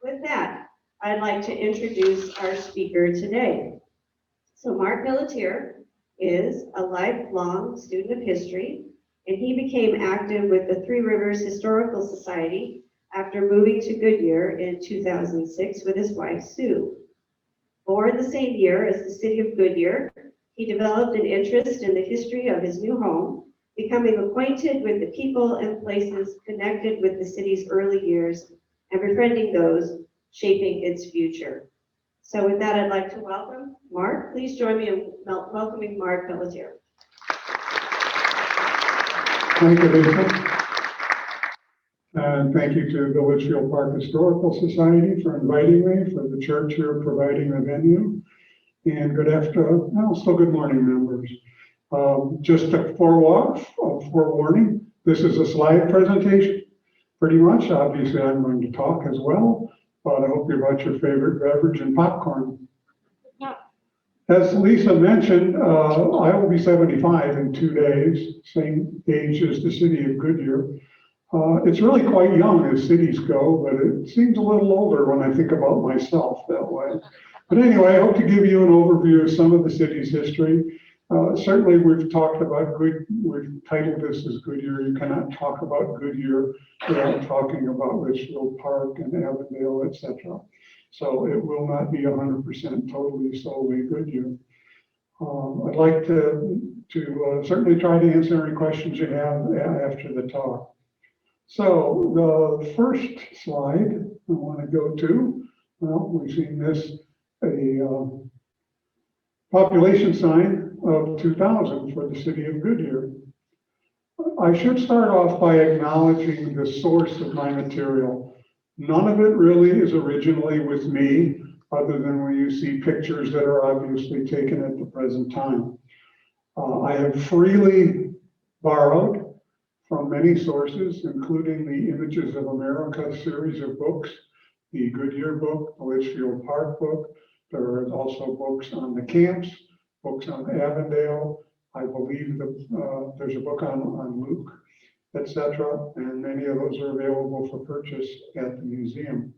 With that, I'd like to introduce our speaker today. So Mark Pelletier is a lifelong student of history, and he became active with the Three Rivers Historical Society after moving to Goodyear in 2006 with his wife, Sue. Born the same year as the city of Goodyear, he developed an interest in the history of his new home, becoming acquainted with the people and places connected with the city's early years and befriending those shaping its future. So with that, I'd like to welcome Mark. Please join me in welcoming Mark Pelletier. Thank you, Lisa. And thank you to the Litchfield Park Historical Society for inviting me, for the church here providing the venue. And good afternoon, well, still good morning, members. Just a forewarning, this is a slide presentation, pretty much. Obviously, I'm going to talk as well, but I hope you brought your favorite beverage and popcorn. Yeah. As Lisa mentioned, I will be 75 in 2 days, same age as the city of Goodyear. It's really quite young as cities go, but it seems a little older when I think about myself that way. But anyway, I hope to give you an overview of some of the city's history. Certainly, we've talked about we've titled this as Goodyear. You cannot talk about Goodyear without talking about Litchfield Park and Avondale, etc. So it will not be 100% totally solely Goodyear. I'd like to certainly try to answer any questions you have after the talk. So the first slide I want to go to, well, we've seen this, a population sign of 2,000 for the city of Goodyear. I should start off by acknowledging the source of my material. None of it really is originally with me, other than when you see pictures that are obviously taken at the present time. I have freely borrowed from many sources, including the Images of America series of books, the Goodyear book, the Litchfield Park book. There are also books on the camps, books on Avondale. I believe that there's a book on Luke, etc., and many of those are available for purchase at the museum.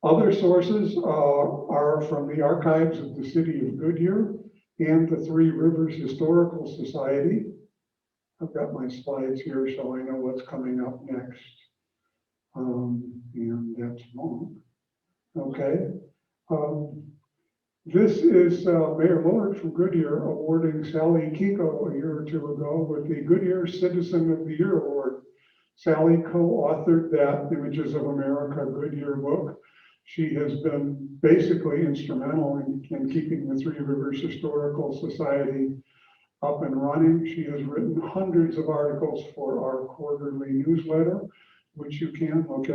Other sources are from the archives of the city of Goodyear and the Three Rivers Historical Society. I've got my slides here so I know what's coming up next. And that's long. Okay. This is Mayor Lord from Goodyear awarding Sally Kiko a year or two ago with the Goodyear Citizen of the Year Award. Sally co-authored that Images of America Goodyear book. She has been basically instrumental in keeping the Three Rivers Historical Society up and running. She has written hundreds of articles for our quarterly newsletter, which you can look at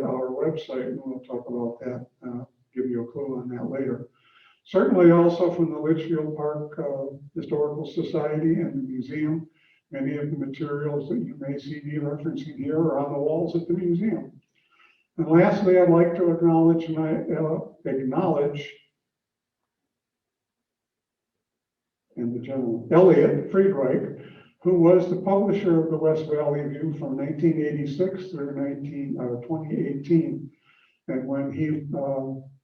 our website, and we'll talk about that, give you a clue on that later. Certainly also from the Litchfield Park Historical Society and the museum. Many of the materials that you may see me referencing here are on the walls at the museum. And lastly, I'd like to acknowledge and the gentleman, Elliot Friedreich, who was the publisher of the West Valley View from 1986 through 2018. And when he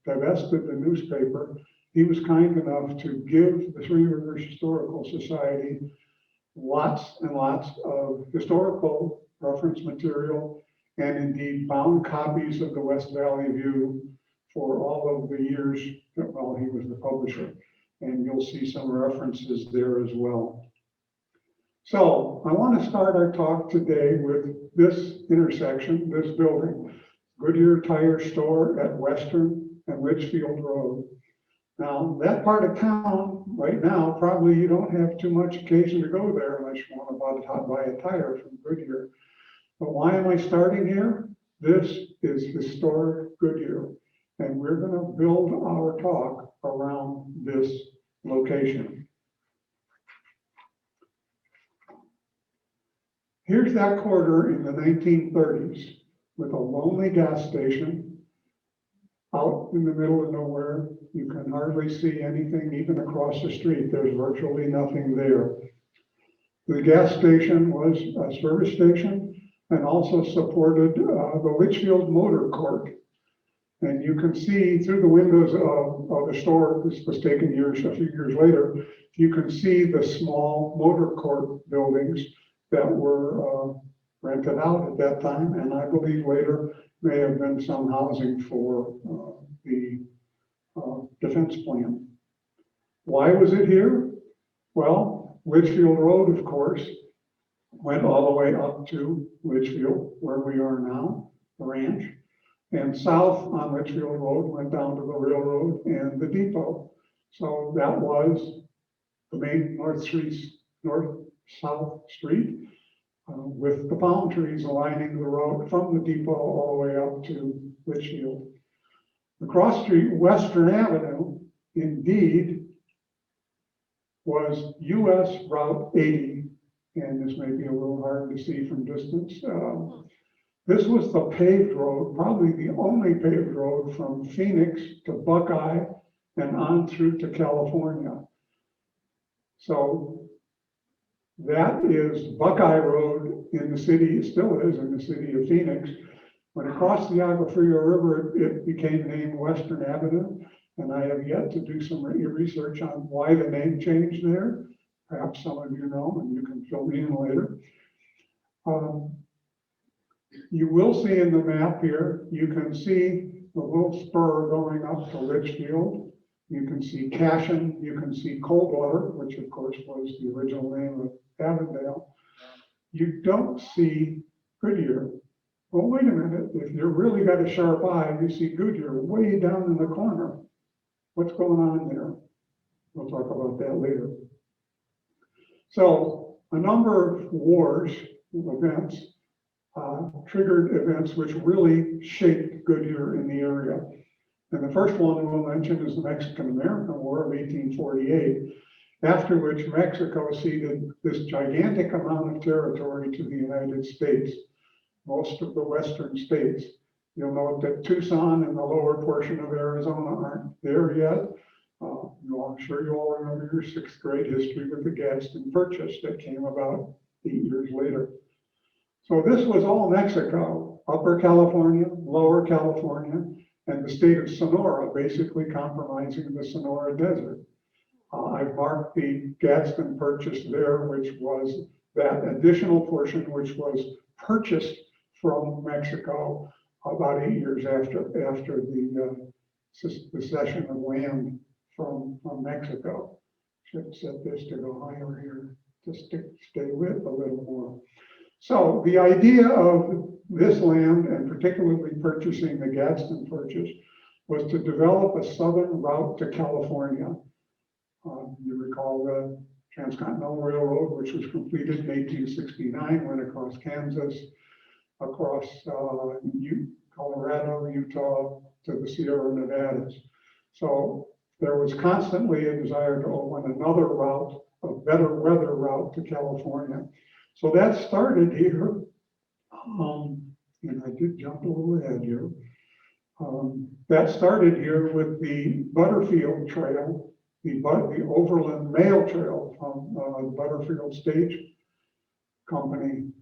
divested the newspaper, he was kind enough to give the Three Rivers Historical Society lots and lots of historical reference material and indeed bound copies of the West Valley View for all of the years while he was the publisher. And you'll see some references there as well. So I want to start our talk today with this intersection, this building, Goodyear Tire Store at Western and Litchfield Road. Now, that part of town right now, probably you don't have too much occasion to go there unless you want to buy a tire from Goodyear. But why am I starting here? This is historic Goodyear, and we're going to build our talk around this location. Here's that quarter in the 1930s with a lonely gas station out in the middle of nowhere. You can hardly see anything even across the street. There's virtually nothing there. The gas station was a service station and also supported the Litchfield Motor Court. And you can see through the windows of the store, this was taken a few years later, you can see the small motor court buildings that were rented out at that time, and I believe later may have been some housing for the defense plan. Why was it here? Well, Litchfield Road, of course, went all the way up to Litchfield, where we are now, the ranch. And south on Litchfield Road went down to the railroad and the depot. So that was the main north-south street with the palm trees lining the road from the depot all the way up to Litchfield. The cross street, Western Avenue, indeed, was US Route 80, and this may be a little hard to see from distance. This was the paved road, probably the only paved road from Phoenix to Buckeye and on through to California. So that is Buckeye Road in the city, it still is in the city of Phoenix. When it crossed the Agua Fria River, it became named Western Avenue. And I have yet to do some research on why the name changed there. Perhaps some of you know, and you can fill me in later. You will see in the map here, you can see the little spur going up to Litchfield. You can see Cashin, you can see Coldwater, which of course was the original name of Avondale. You don't see Goodyear. Well, wait a minute, if you really got a sharp eye, you see Goodyear way down in the corner. What's going on there? We'll talk about that later. So a number of wars, events, triggered events which really shaped Goodyear in the area. And the first one we'll mention is the Mexican-American War of 1848, after which Mexico ceded this gigantic amount of territory to the United States, most of the western states. You'll note that Tucson and the lower portion of Arizona aren't there yet. I'm sure you all remember your sixth grade history with the Gadsden Purchase that came about 8 years later. So this was all Mexico, Upper California, Lower California, and the state of Sonora, basically compromising the Sonora Desert. I've marked the Gadsden Purchase there, which was that additional portion which was purchased from Mexico about 8 years after the cession of land from Mexico. Should set this to go higher here to stay with a little more. So the idea of this land, and particularly purchasing the Gadsden Purchase, was to develop a southern route to California. You recall the Transcontinental Railroad, which was completed in 1869, went across Kansas, across Colorado, Utah, to the Sierra Nevadas. So there was constantly a desire to open another route, a better weather route to California. So that started here, and I did jump a little ahead here. That started here with the Butterfield Trail, the Overland Mail Trail from the Butterfield Stage Company.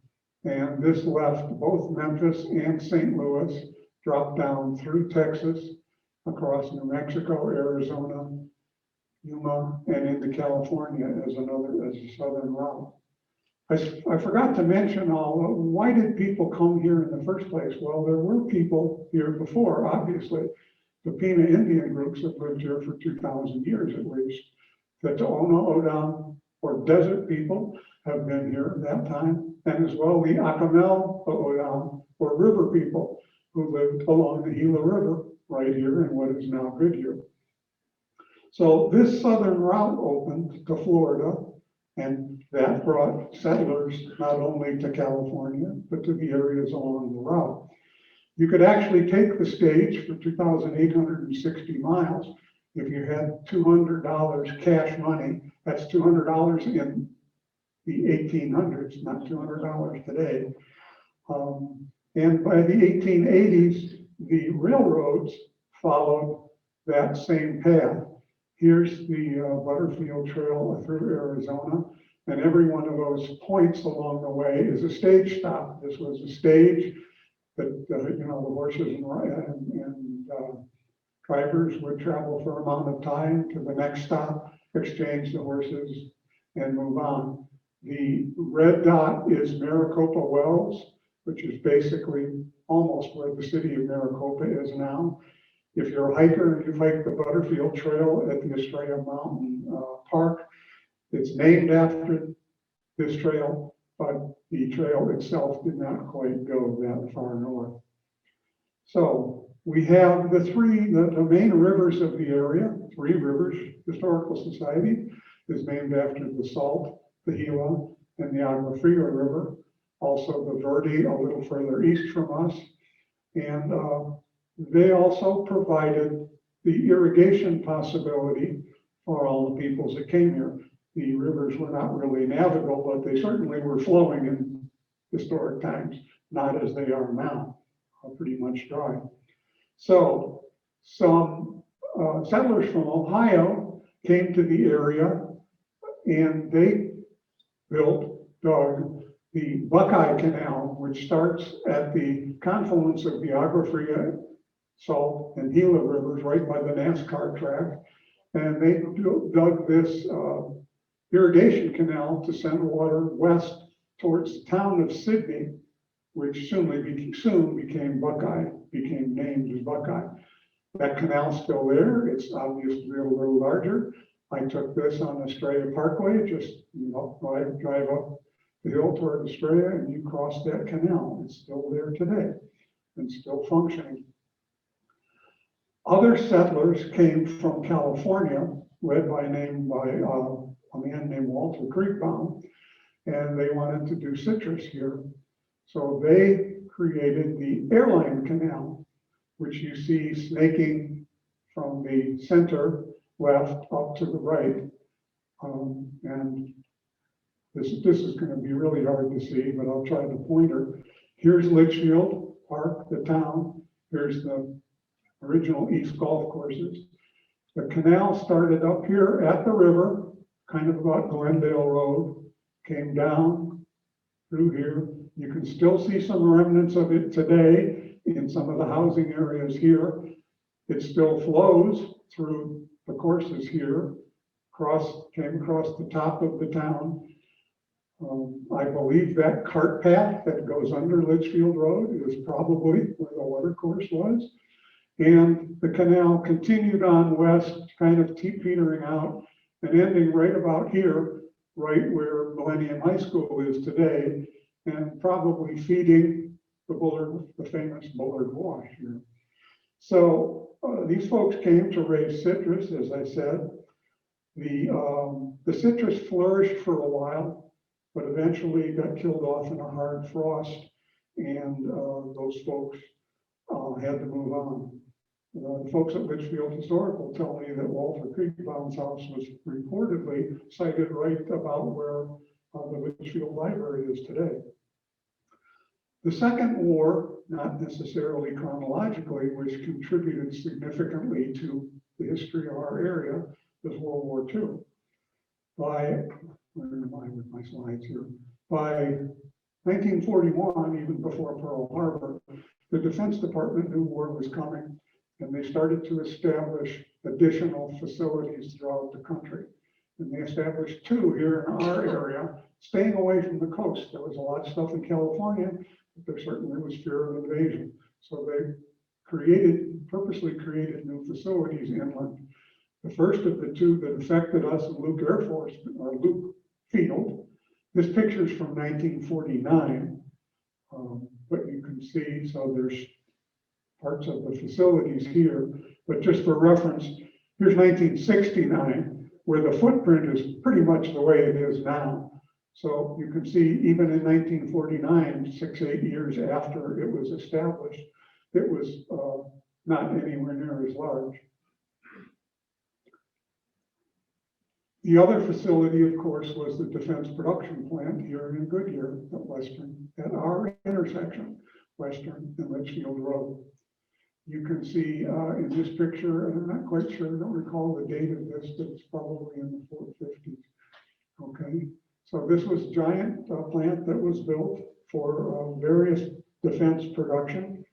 And this left both Memphis and St. Louis, dropped down through Texas, across New Mexico, Arizona, Yuma, and into California as a southern route. I forgot to mention why did people come here in the first place? Well, there were people here before, obviously. The Pima Indian groups have lived here for 2,000 years at least. The Tohono O'odham, or desert people, have been here at that time, and as well the Acamel O'odham, or river people, who lived along the Gila River right here in what is now Goodyear. So this southern route opened to Florida, and that brought settlers not only to California, but to the areas along the route. You could actually take the stage for 2,860 miles if you had $200 cash money. That's $200 in the 1800s, not $200 today. And by the 1880s, the railroads followed that same path. Here's the Butterfield Trail through Arizona, and every one of those points along the way is a stage stop. This was a stage that, the horses and drivers would travel for an amount of time to the next stop, exchange the horses, and move on. The red dot is Maricopa Wells, which is basically almost where the city of Maricopa is now. If you're a hiker and you've hiked the Butterfield Trail at the Estrella Mountain Park, it's named after this trail, but the trail itself did not quite go that far north. So we have the main rivers of the area. Three Rivers Historical Society is named after the Salt, the Gila, and the Agua Fria River. Also the Verde a little further east from us. And they also provided the irrigation possibility for all the peoples that came here. The rivers were not really navigable, but they certainly were flowing in historic times, not as they are now, pretty much dry. So some settlers from Ohio came to the area and they dug the Buckeye Canal, which starts at the confluence of the Agua Fria, Salt, and Gila rivers right by the NASCAR track. And they dug this irrigation canal to send water west towards the town of Sydney, which soon became Buckeye, became named as Buckeye. That canal's still there. It's obviously a little larger. I took this on Estrella Parkway, just drive up the hill toward Estrella and you cross that canal. It's still there today and still functioning. Other settlers came from California, led by a man named Walter Creekbaum, and they wanted to do citrus here. So they created the Airline Canal, which you see snaking from the center left up to the right. And this is going to be really hard to see, but I'll try to pointer. Here's Litchfield Park, the town. Here's the original East golf courses. The canal started up here at the river, kind of about Glendale Road, came down through here. You can still see some remnants of it today in some of the housing areas here. It still flows through the courses here, came across the top of the town. I believe that cart path that goes under Litchfield Road is probably where the water course was. And the canal continued on west, kind of petering out and ending right about here, right where Millennium High School is today, and probably feeding the famous Bullard Wash here. So these folks came to raise citrus, as I said. The citrus flourished for a while, but eventually got killed off in a hard frost, and those folks had to move on. The folks at Litchfield Historical tell me that Walter Creekbaum's house was reportedly sited right about where the Litchfield Library is today. The Second War, not necessarily chronologically, which contributed significantly to the history of our area, was World War II. Where am I with my slides here? By 1941, even before Pearl Harbor, the Defense Department knew war was coming, and they started to establish additional facilities throughout the country. And they established two here in our area, staying away from the coast. There was a lot of stuff in California, but there certainly was fear of invasion. So they purposely created new facilities inland. The first of the two that affected us in Luke Luke Field. This picture's from 1949, but you can see, so there's parts of the facilities here, but just for reference, here's 1969, where the footprint is pretty much the way it is now. So you can see even in 1949, 8 years after it was established, it was not anywhere near as large. The other facility, of course, was the Defense Production Plant here in Goodyear at our intersection, Western and Litchfield Road. You can see in this picture, and I'm not quite sure, I don't recall the date of this, but it's probably in the 450s. Okay, so this was a giant plant that was built for various defense production.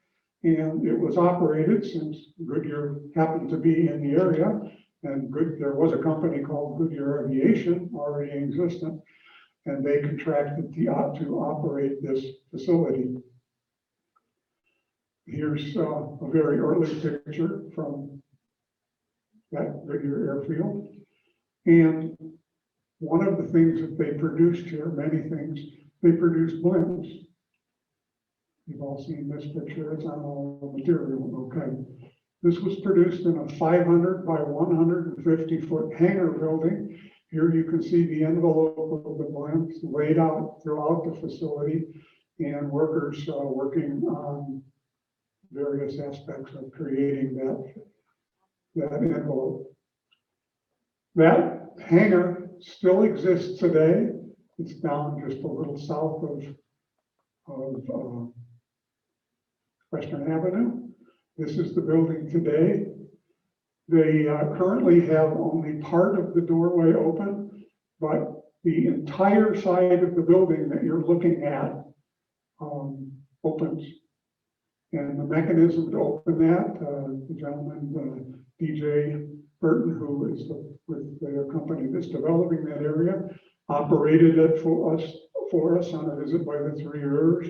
And it was operated, since Goodyear happened to be in the area, and there was a company called Goodyear Aviation already existent, and they contracted to operate this facility. Here's a very early picture from that Goodyear airfield. And one of the things that they produced here, many things, they produced blimps. You've all seen this picture, it's on all the material, okay. This was produced in a 500 by 150 foot hangar building. Here you can see the envelope of the blimps laid out throughout the facility, and workers working on various aspects of creating that envelope. That hangar still exists today. It's down just a little south of Western Avenue. This is the building today. They currently have only part of the doorway open, but the entire side of the building that you're looking at opens. And the mechanism to open that, the gentleman, DJ Burton, who is with the company that's developing that area, operated it for us on a visit by the 3 years.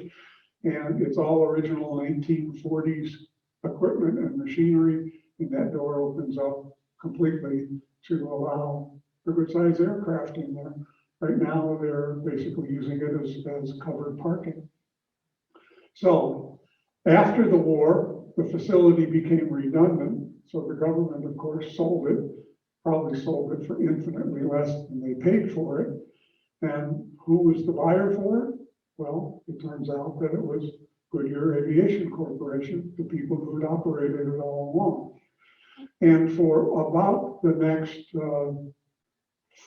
And it's all original 1940s equipment and machinery, and that door opens up completely to allow a good sized aircraft in there. Right now, they're basically using it as covered parking. So after the war, the facility became redundant. So the government, of course, sold it, probably sold it for infinitely less than they paid for it. And who was the buyer for it? Well, it turns out that it was Goodyear Aviation Corporation, the people who had operated it all along. And for about the next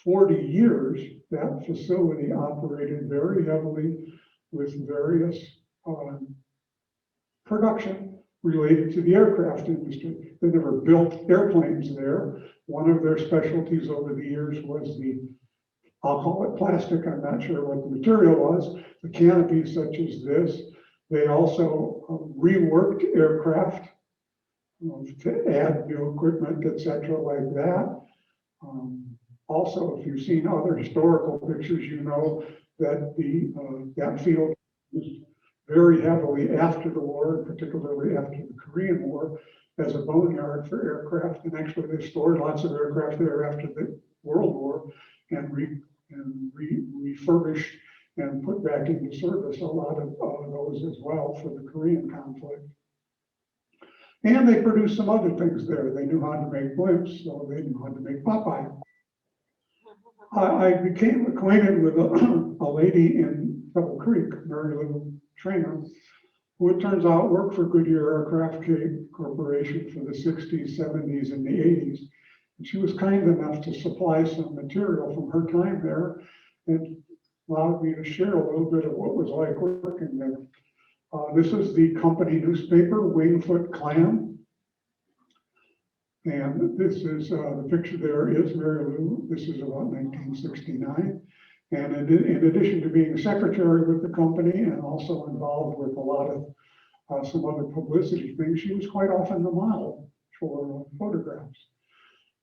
40 years, that facility operated very heavily with various production related to the aircraft industry. They never built airplanes there. One of their specialties over the years was I'll call it plastic, I'm not sure what the material was, the canopies such as this. They also reworked aircraft to add new equipment, etc., like that. Also, if you've seen other historical pictures, you know that that field was very heavily after the war, and particularly after the Korean War, as a boneyard for aircraft. And actually, they stored lots of aircraft there after the World War, and refurbished and put back into service a lot of those as well for the Korean conflict. And they produced some other things there. They knew how to make blimps, so they knew how to make Popeye. I became acquainted with a lady in Pebble Creek, Mary Lou Trainer, who it turns out worked for Goodyear Aircraft Corporation for the 60s, 70s, and the 80s. And she was kind enough to supply some material from her time there and allowed me to share a little bit of what it was like working there. This is the company newspaper, Wingfoot Clan. And this is the picture there is Mary Lou. This is about 1969. And in addition to being secretary with the company and also involved with a lot of some other publicity things, she was quite often the model for photographs.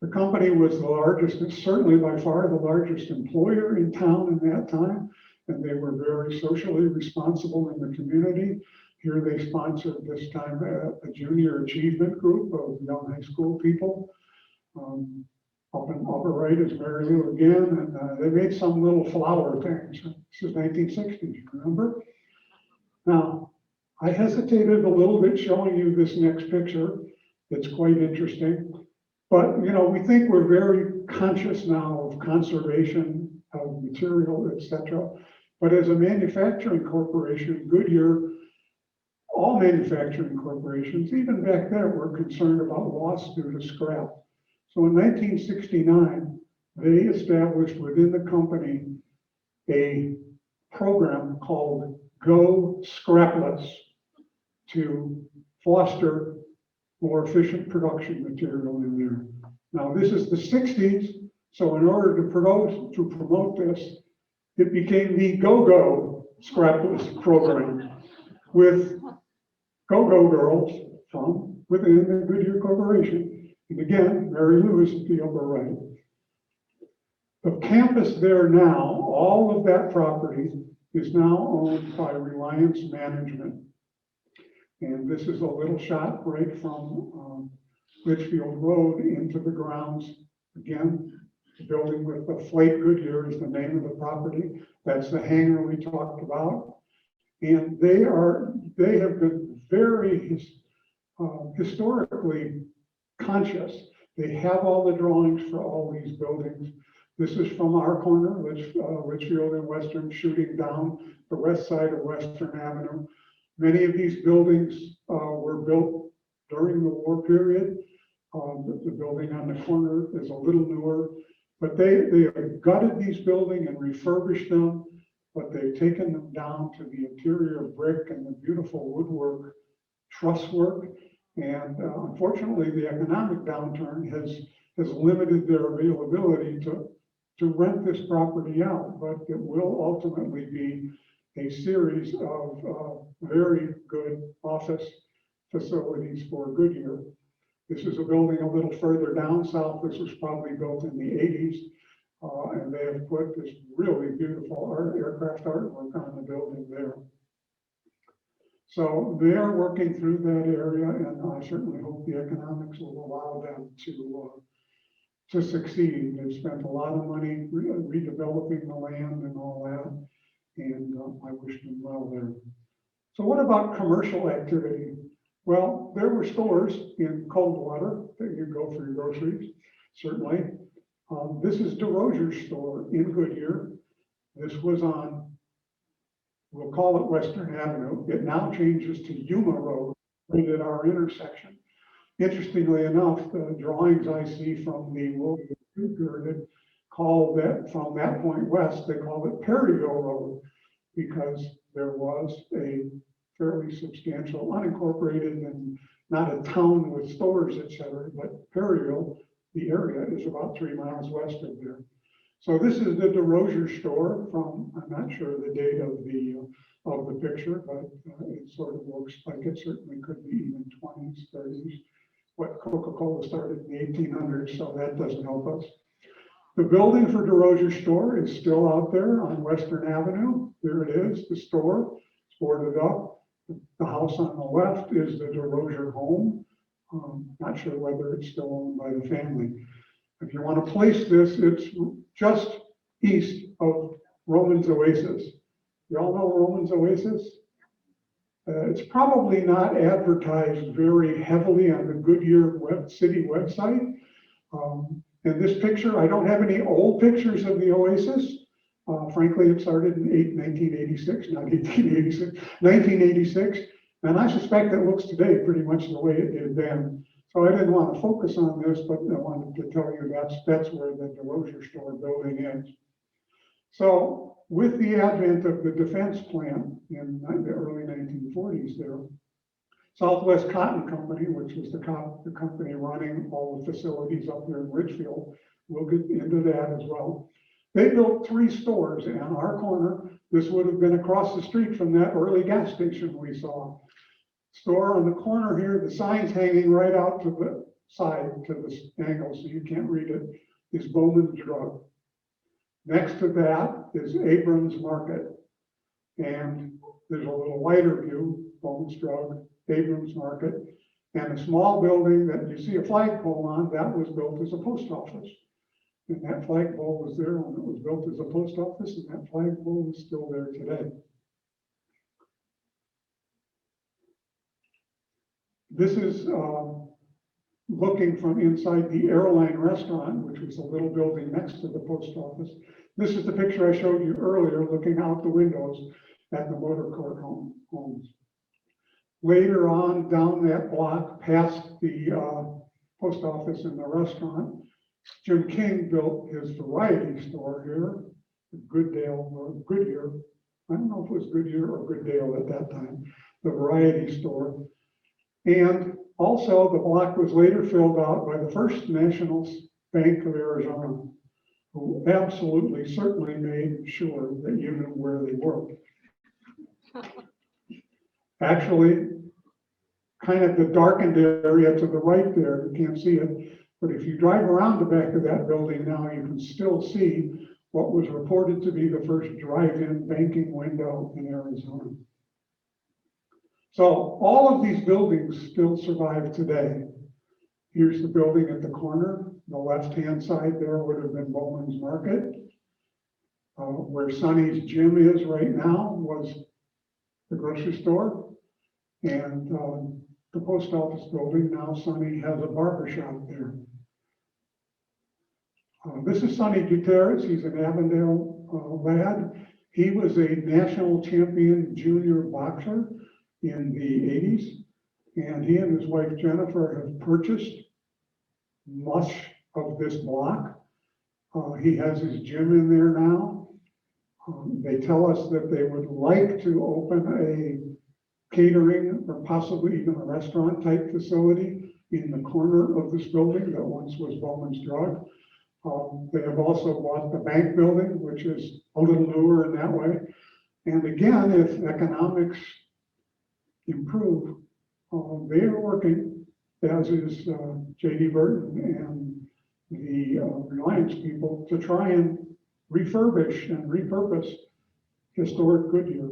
The company was the largest, and certainly by far the largest employer in town in that time, and they were very socially responsible in the community. Here they sponsored this time a junior achievement group of young high school people. Up in upper right is Mary Lou again, and they made some little flower things. This is 1960s, remember? Now, I hesitated a little bit showing you this next picture. It's quite interesting. But, we think we're very conscious now of conservation of material, etc. But as a manufacturing corporation, Goodyear, all manufacturing corporations, even back then, were concerned about loss due to scrap. So in 1969, they established within the company a program called Go Scrapless to foster more efficient production material in there. Now, this is the 60s, so in order to promote this, it became the Go-Go Scrapless program with go-go girls from within the Goodyear Corporation. And again, Mary Lou is at the upper right. The campus there now, all of that property is now owned by Reliance Management. And this is a little shot right from Litchfield Road into the grounds. Again, the building with the Flake Goodyear is the name of the property. That's the hangar we talked about. And they have been very historically conscious. They have all the drawings for all these buildings. This is from our corner, Litchfield and Western, shooting down the west side of Western Avenue. Many of these buildings were built during the war period. The building on the corner is a little newer, but they have gutted these buildings and refurbished them, but they've taken them down to the interior brick and the beautiful woodwork, truss work. And unfortunately, the economic downturn has limited their availability to rent this property out, but it will ultimately be a series of very good office facilities for Goodyear. This is a building a little further down south. This was probably built in the 80s, and they have put this really beautiful aircraft artwork on the building there. So they are working through that area, and I certainly hope the economics will allow them to succeed. They've spent a lot of money redeveloping the land and all that, and I wish them well there. So what about commercial activity? Well, there were stores in Coldwater that you go for your groceries, certainly. This is DeRozier's store in Goodyear. This was on, we'll call it Western Avenue. It now changes to Yuma Road, right at our intersection. Interestingly enough, the drawings I see from the World War II period call that, from that point west, they call it Perryville Road, because there was a fairly substantial, unincorporated and not a town with stores, et cetera, but Perryville, the area, is about 3 miles west of there. So this is the DeRozier store from, I'm not sure the date of the picture, but it sort of looks like it certainly could be even 20s, 30s. What Coca-Cola started in the 1800s, so that doesn't help us. The building for DeRozier's store is still out there on Western Avenue. There it is, the store, it's boarded up. The house on the left is the DeRozier home. Not sure whether it's still owned by the family. If you want to place this, it's just east of Roman's Oasis. You all know Roman's Oasis? It's probably not advertised very heavily on the Goodyear city website. And this picture, I don't have any old pictures of the Oasis. Frankly, it started in 1986, not 1886, 1986. And I suspect it looks today pretty much the way it did then. So I didn't want to focus on this, but I wanted to tell you that's where the DeRozier store building is. So with the advent of the defense plan in the early 1940s there, Southwest Cotton Company, which was the company running all the facilities up there in Richfield, we'll get into that as well. They built 3 stores on our corner. This would have been across the street from that early gas station we saw. Store on the corner here, the sign's hanging right out to the side, to the angle, so you can't read it, is Bowman's Drug. Next to that is Abrams Market. And there's a little wider view, Bowman's Drug, Abrams Market, and a small building that you see a flagpole on, that was built as a post office. And that flagpole was there when it was built as a post office, and that flagpole is still there today. This is looking from inside the airline restaurant, which was a little building next to the post office. This is the picture I showed you earlier, looking out the windows at the motor court homes. Later on, down that block, past the post office and the restaurant, Jim King built his variety store here, Goodyear. I don't know if it was Goodyear or Goodale at that time, the variety store. And also the block was later filled out by the First National Bank of Arizona, who absolutely certainly made sure that you knew where they were. Actually, kind of the darkened area to the right there. You can't see it. But if you drive around the back of that building now, you can still see what was reported to be the first drive-in banking window in Arizona. So all of these buildings still survive today. Here's the building at the corner. The left-hand side there would have been Bowman's Market. Where Sonny's gym is right now was the grocery store. And the post office building, now Sonny has a barber shop there. This is Sonny Gutierrez. He's an Avondale lad. He was a national champion junior boxer in the 80s. And he and his wife Jennifer have purchased much of this block. He has his gym in there now. They tell us that they would like to open a catering or possibly even a restaurant type facility in the corner of this building that once was Bowman's Drug. They have also bought the bank building, which is a little newer in that way. And again, if economics improve, they are working, as is J.D. Burton and the Reliance people, to try and refurbish and repurpose historic Goodyear.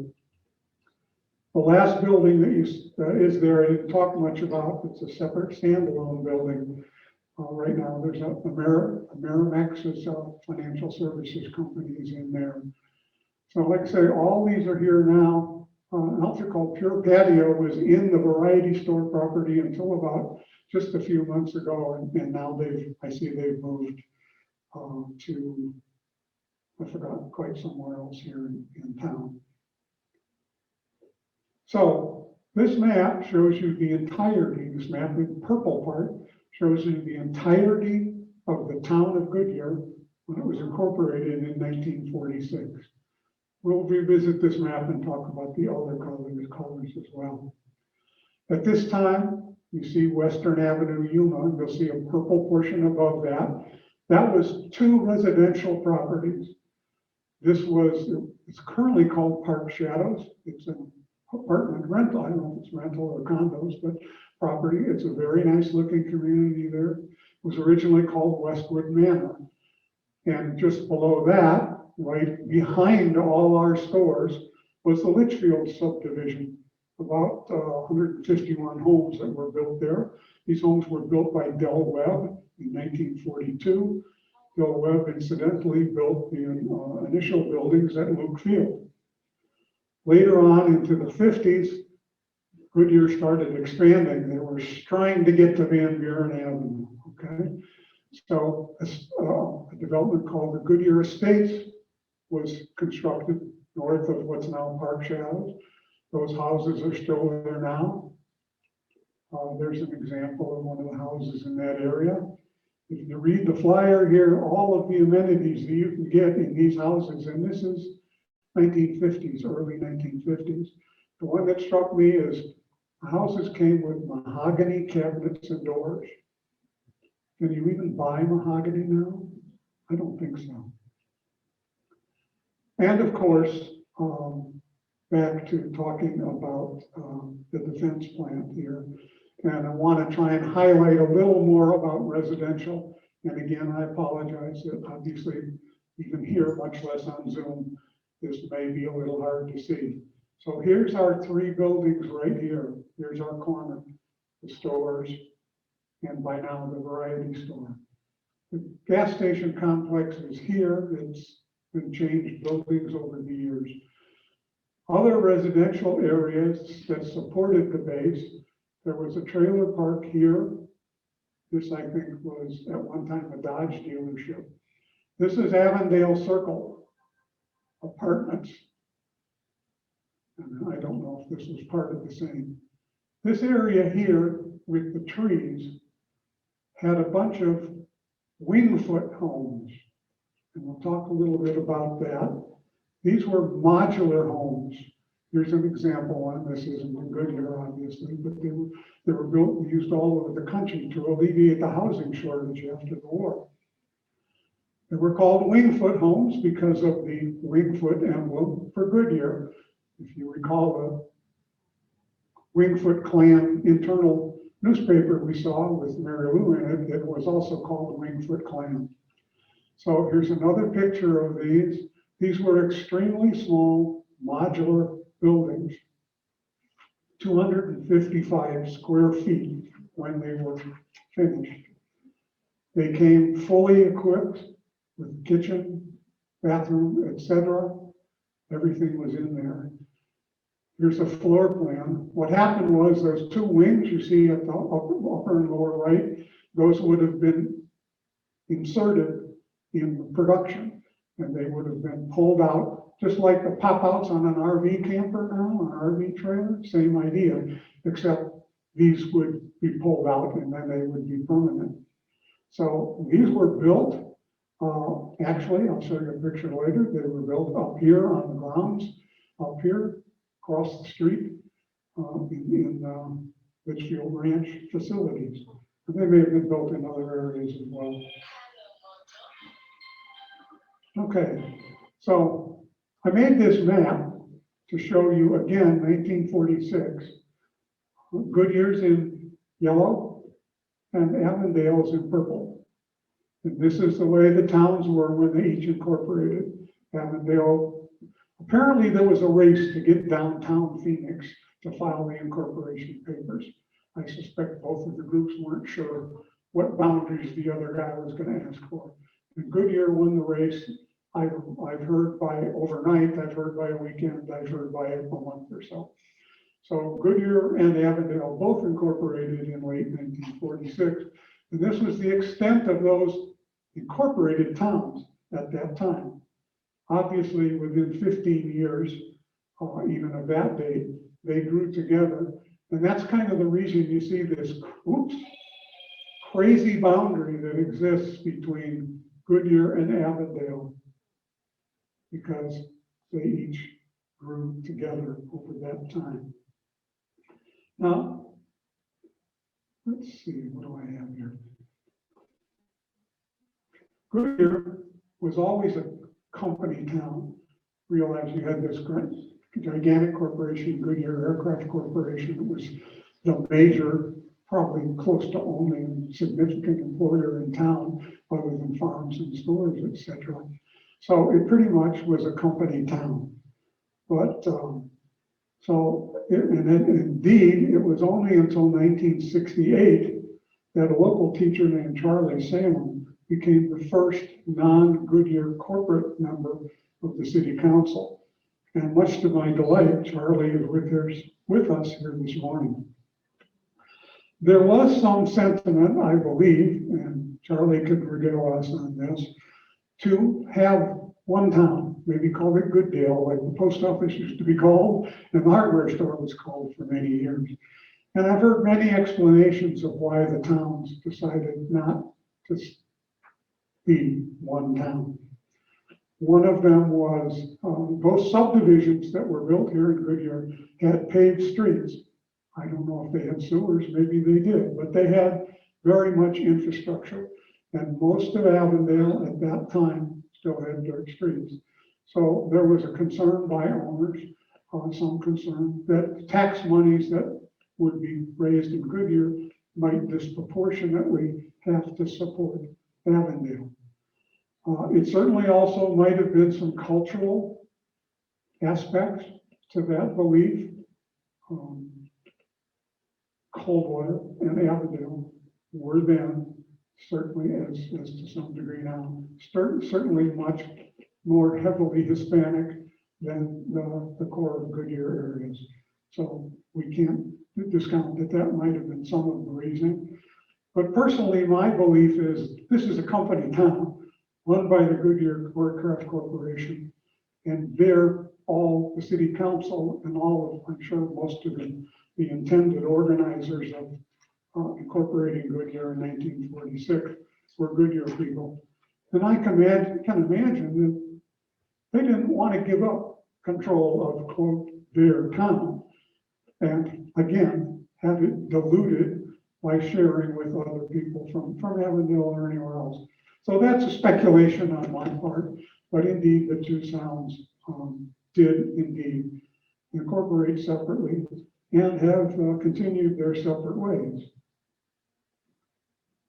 The last building that is there, I didn't talk much about. It's a separate standalone building. Right now, there's a Amerimax's financial services companies in there. So like I say, all these are here now. An outfit called Pure Patio was in the variety store property until about just a few months ago, and now I see they've moved to, I forgot, quite somewhere else here in town. So this map shows you the entirety, this map in purple part shows you the entirety of the town of Goodyear when it was incorporated in 1946. We'll revisit this map and talk about the other colors as well. At this time, you see Western Avenue, Yuma. You'll see a purple portion above that. That was 2 residential properties. It's currently called Park Shadows. It's an apartment rental. I don't know if it's rental or condos, but property. It's a very nice looking community there. It was originally called Westwood Manor. And just below that, right behind all our stores, was the Litchfield subdivision. About 151 homes that were built there. These homes were built by Del Webb in 1942. Del Webb incidentally built the initial buildings at Luke Field. Later on into the 50s, Goodyear started expanding. They were trying to get to Van Buren Avenue, okay? So a development called the Goodyear Estates was constructed north of what's now Park Shadows. Those houses are still there now. There's an example of one of the houses in that area. If you read the flyer here, all of the amenities that you can get in these houses, and this is 1950s, early 1950s. The one that struck me is the houses came with mahogany cabinets and doors. Can you even buy mahogany now? I don't think so. And of course, back to talking about the defense plant here. And I want to try and highlight a little more about residential. And again, I apologize that obviously even here, much less on Zoom, this may be a little hard to see. So here's our 3 buildings right here. Here's our corner, the stores, and by now the variety store. The gas station complex is here. It's been changed buildings over the years. Other residential areas that supported the base, there was a trailer park here. This, I think, was at one time a Dodge dealership. This is Avondale Circle Apartments. And I don't know if this was part of the same. This area here with the trees had a bunch of wingfoot homes. And we'll talk a little bit about that. These were modular homes. Here's an example one. This isn't in Goodyear, obviously, but they were built and used all over the country to alleviate the housing shortage after the war. They were called wingfoot homes because of the wingfoot emblem for Goodyear. If you recall Wingfoot Clan internal newspaper we saw with Mary Lou in it that was also called the Wingfoot Clan. So here's another picture of these. These were extremely small modular buildings, 255 square feet when they were finished. They came fully equipped with kitchen, bathroom, etc. Everything was in there. Here's a floor plan. What happened was those two wings you see at the upper and lower right, those would have been inserted in production, and they would have been pulled out, just like the pop-outs on an RV camper now, an RV trailer, same idea, except these would be pulled out and then they would be permanent. So these were built, actually, I'll show you a picture later, they were built up here on the grounds, up here, across the street, in Litchfield Ranch facilities. And they may have been built in other areas as well. Okay, so I made this map to show you again 1946. Goodyear's in yellow and Avondale's in purple. And this is the way the towns were when they each incorporated. Avondale, apparently there was a race to get downtown Phoenix to file the incorporation papers. I suspect both of the groups weren't sure what boundaries the other guy was going to ask for. And Goodyear won the race. I've heard by overnight, I've heard by a weekend, I've heard by a month or so. So Goodyear and Avondale both incorporated in late 1946. And this was the extent of those incorporated towns at that time. Obviously, within 15 years, even of that date, they grew together. And that's kind of the reason you see this, crazy boundary that exists between Goodyear and Avondale, because they each grew together over that time. Now, let's see, what do I have here? Goodyear was always a company town. Realize you had this gigantic corporation, Goodyear Aircraft Corporation. It was the major, probably close to only significant employer in town, other than farms and stores, etc. So it pretty much was a company town. But indeed, it was only until 1968 that a local teacher named Charlie Salem became the first non-Goodyear corporate member of the city council. And much to my delight, Charlie is with us here this morning. There was some sentiment, I believe, and Charlie could regale us on this, to have one town, maybe call it Goodale, like the post office used to be called, and the hardware store was called for many years. And I've heard many explanations of why the towns decided not to be one town. One of them was both subdivisions that were built here in Goodyear had paved streets. I don't know if they had sewers, maybe they did, but they had very much infrastructure. And most of Avondale at that time still had dirt streets. So there was a concern by owners, some concern that tax monies that would be raised in Goodyear might disproportionately have to support Avondale. It certainly also might have been some cultural aspects to that belief. Coldwater and Avondale were then, certainly as to some degree now, certainly much more heavily Hispanic than the core of Goodyear areas. So we can't discount that might have been some of the reasoning. But personally, my belief is this is a company town run by the Goodyear Aircraft Corporation, and they're all the city council and all of, I'm sure most of the intended organizers of incorporating Goodyear in 1946 were Goodyear people. And I can imagine that they didn't want to give up control of, quote, their town, and again, have it diluted by sharing with other people from Avondale or anywhere else. So that's a speculation on my part, but indeed the two towns did indeed incorporate separately. and have continued their separate ways.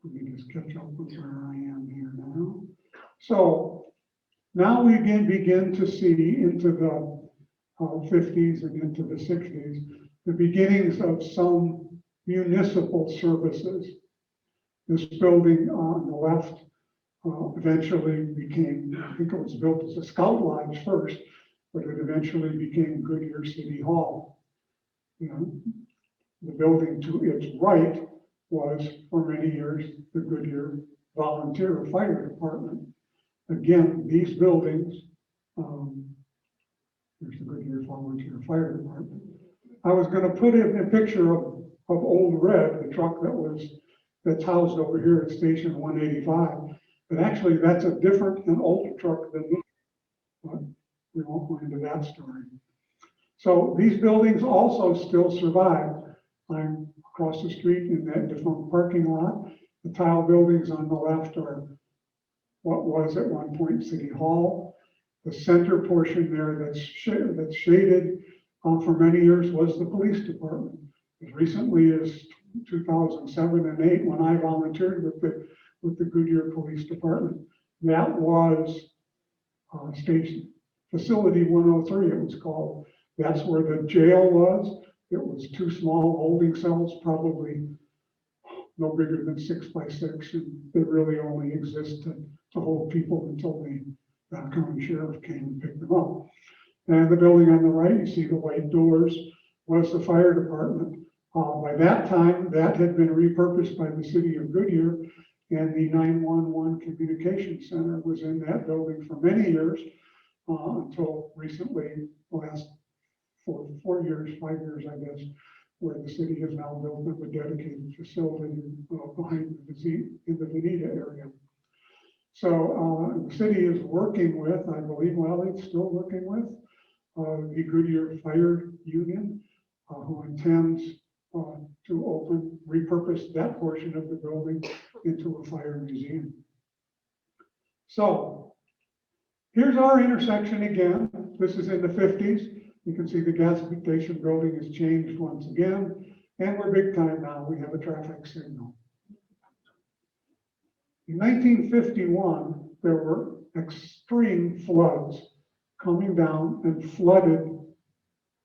Let me just catch up with where I am here now. So now we begin to see into the 50s and into the 60s, the beginnings of some municipal services. This building on the left eventually became, I think it was built as a scout lodge first, but it eventually became Goodyear City Hall. You know, the building to its right was for many years the Goodyear Volunteer Fire Department. Again, these buildings, there's the Goodyear Volunteer Fire Department. I was going to put in a picture of Old Red, the truck that's housed over here at Station 185. But actually, that's a different and older truck than this. But we won't go into that story. So these buildings also still survive. I'm across the street in that defunct parking lot. The tile buildings on the left are what was at one point City Hall. The center portion there that's shaded for many years was the police department. As recently as 2007 and 8, when I volunteered with the Goodyear Police Department, that was Station Facility 103, it was called. That's where the jail was. It was 2 small holding cells, probably no bigger than 6 by 6, and they really only existed to hold people until the county sheriff came and picked them up. And the building on the right, you see the white doors, was the fire department. By that time, that had been repurposed by the city of Goodyear, and the 911 communication center was in that building for many years, until recently, the last 4 years, 5 years, I guess, where the city has now built up a dedicated facility behind in the Veneta area. So the city is working with, I believe, well, it's still working with the Goodyear Fire Union, who intends to repurpose that portion of the building into a fire museum. So here's our intersection again. This is in the 50s. You can see the gas station building has changed once again, and we're big time now. We have a traffic signal. In 1951, there were extreme floods coming down and flooded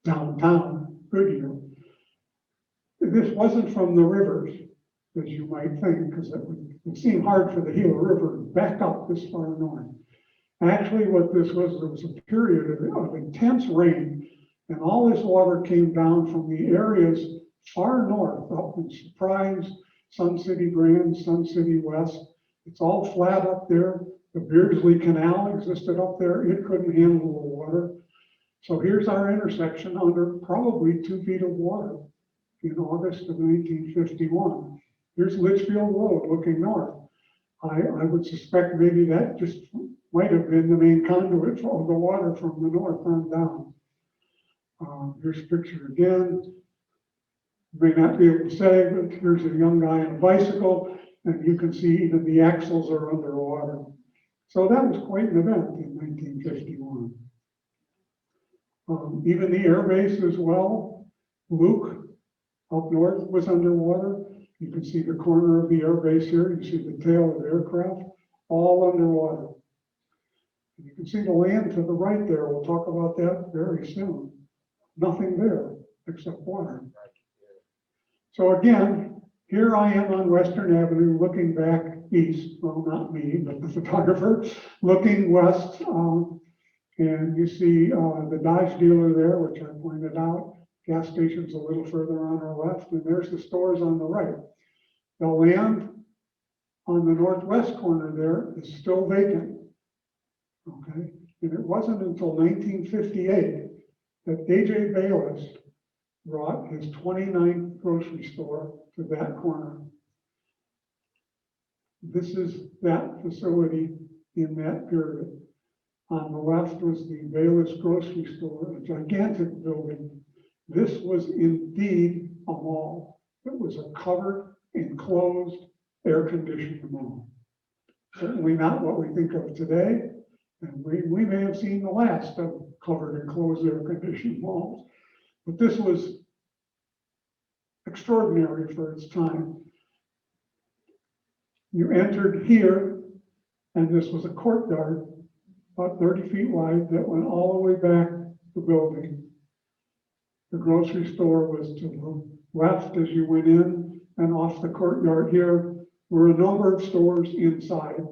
downtown Goodyear. This wasn't from the rivers, as you might think, because it would seem hard for the Gila River to back up this far north. Actually, what this was, there was a period of intense rain, and all this water came down from the areas far north, up in Surprise, Sun City Grand, Sun City West. It's all flat up there. The Beardsley Canal existed up there. It couldn't handle the water. So here's our intersection under probably 2 feet of water in August of 1951. Here's Litchfield Road looking north. I would suspect maybe that just might have been the main conduit of the water from the north on down. Here's a picture again. May not be able to say, but here's a young guy on a bicycle, and you can see even the axles are underwater. So that was quite an event in 1951. Even the air base as well, Luke, up north, was underwater. You can see the corner of the air base here. You see the tail of the aircraft, all underwater. And you can see the land to the right there. We'll talk about that very soon. Nothing there except water. So again, here I am on Western Avenue looking back east. Well, not me, but the photographer, looking west. And you see the Dodge dealer there, which I pointed out. Gas station's a little further on our left, and there's the stores on the right. The land on the northwest corner there is still vacant. Okay, and it wasn't until 1958 that A.J. Bayless brought his 29th grocery store to that corner. This is that facility in that period. On the left was the Bayless grocery store, a gigantic building. This was indeed a mall. It was a covered, enclosed, air-conditioned mall. Certainly not what we think of today. And we may have seen the last of covered, enclosed, air-conditioned malls. But this was extraordinary for its time. You entered here, and this was a courtyard, about 30 feet wide, that went all the way back the building. The grocery store was to the left as you went in, and off the courtyard here were a number of stores inside.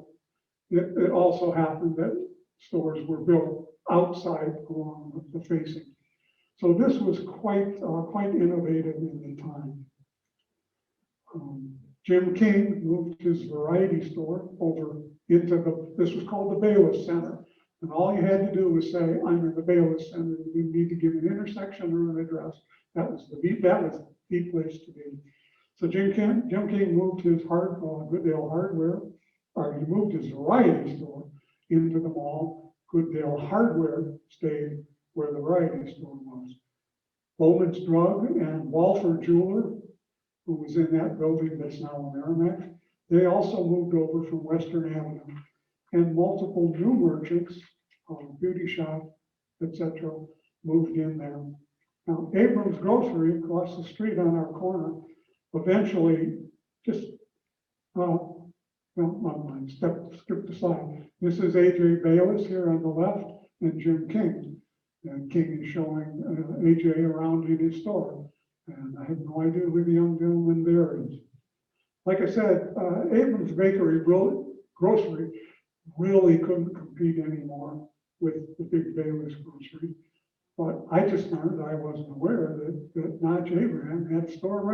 It also happened that stores were built outside along the facing. So this was quite innovative in the time. Jim King moved his variety store over into this was called the Baylor Center. And all you had to do was say, I'm in the Baylor Center. You need to give an intersection or an address. That was the place to be. So Jim King moved his Goodyear Hardware, or he moved his variety store into the mall. Goodyear Hardware stayed where the variety store was. Bowman's Drug and Walford Jeweler, who was in that building that's now Merrimack, they also moved over from Western Avenue. And multiple new merchants, beauty shop, etc., moved in there. Now, Abrams Grocery across the street on our corner eventually just, skip the slide. This is A.J. Bayless here on the left and Jim King. And King is showing A.J. around in his store. And I have no idea who the young gentleman there is. Like I said, Abrams Bakery Grocery really couldn't compete anymore with the big Bayless Grocery. But I just learned, I wasn't aware that Notch Abraham had a store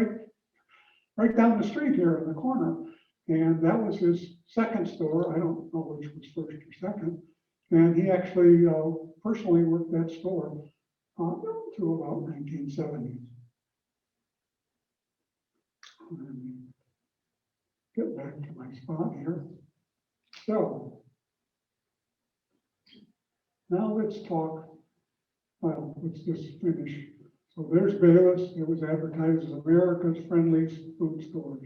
right down the street here in the corner. And that was his second store. I don't know which was first or second. And he actually personally worked that store through about 1970s. Get back to my spot here. So now let's talk, let's just finish. So there's Bayless. It was advertised as America's friendliest food stores.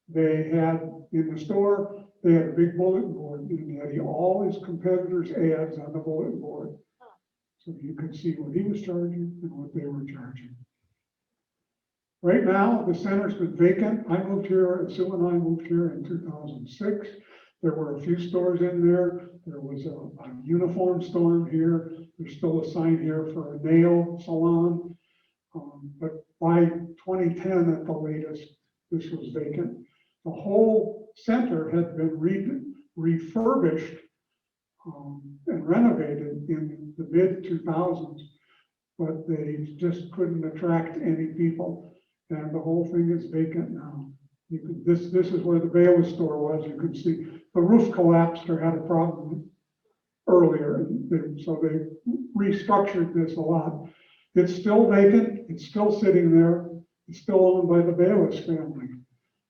They had, in the store, they had a big bulletin board, and he had all his competitors' ads on the bulletin board. So you could see what he was charging and what they were charging. Right now, the center's been vacant. I moved here, Sue and I moved here in 2006. There were a few stores in there. There was a uniform store here. There's still a sign here for a nail salon. But by 2010 at the latest, this was vacant. The whole center had been refurbished and renovated in the mid-2000s, but they just couldn't attract any people. And the whole thing is vacant now. This is where the Baylor store was. You can see the roof collapsed or had a problem earlier, so they restructured this a lot. It's still vacant. It's still sitting there. It's still owned by the Bayless family.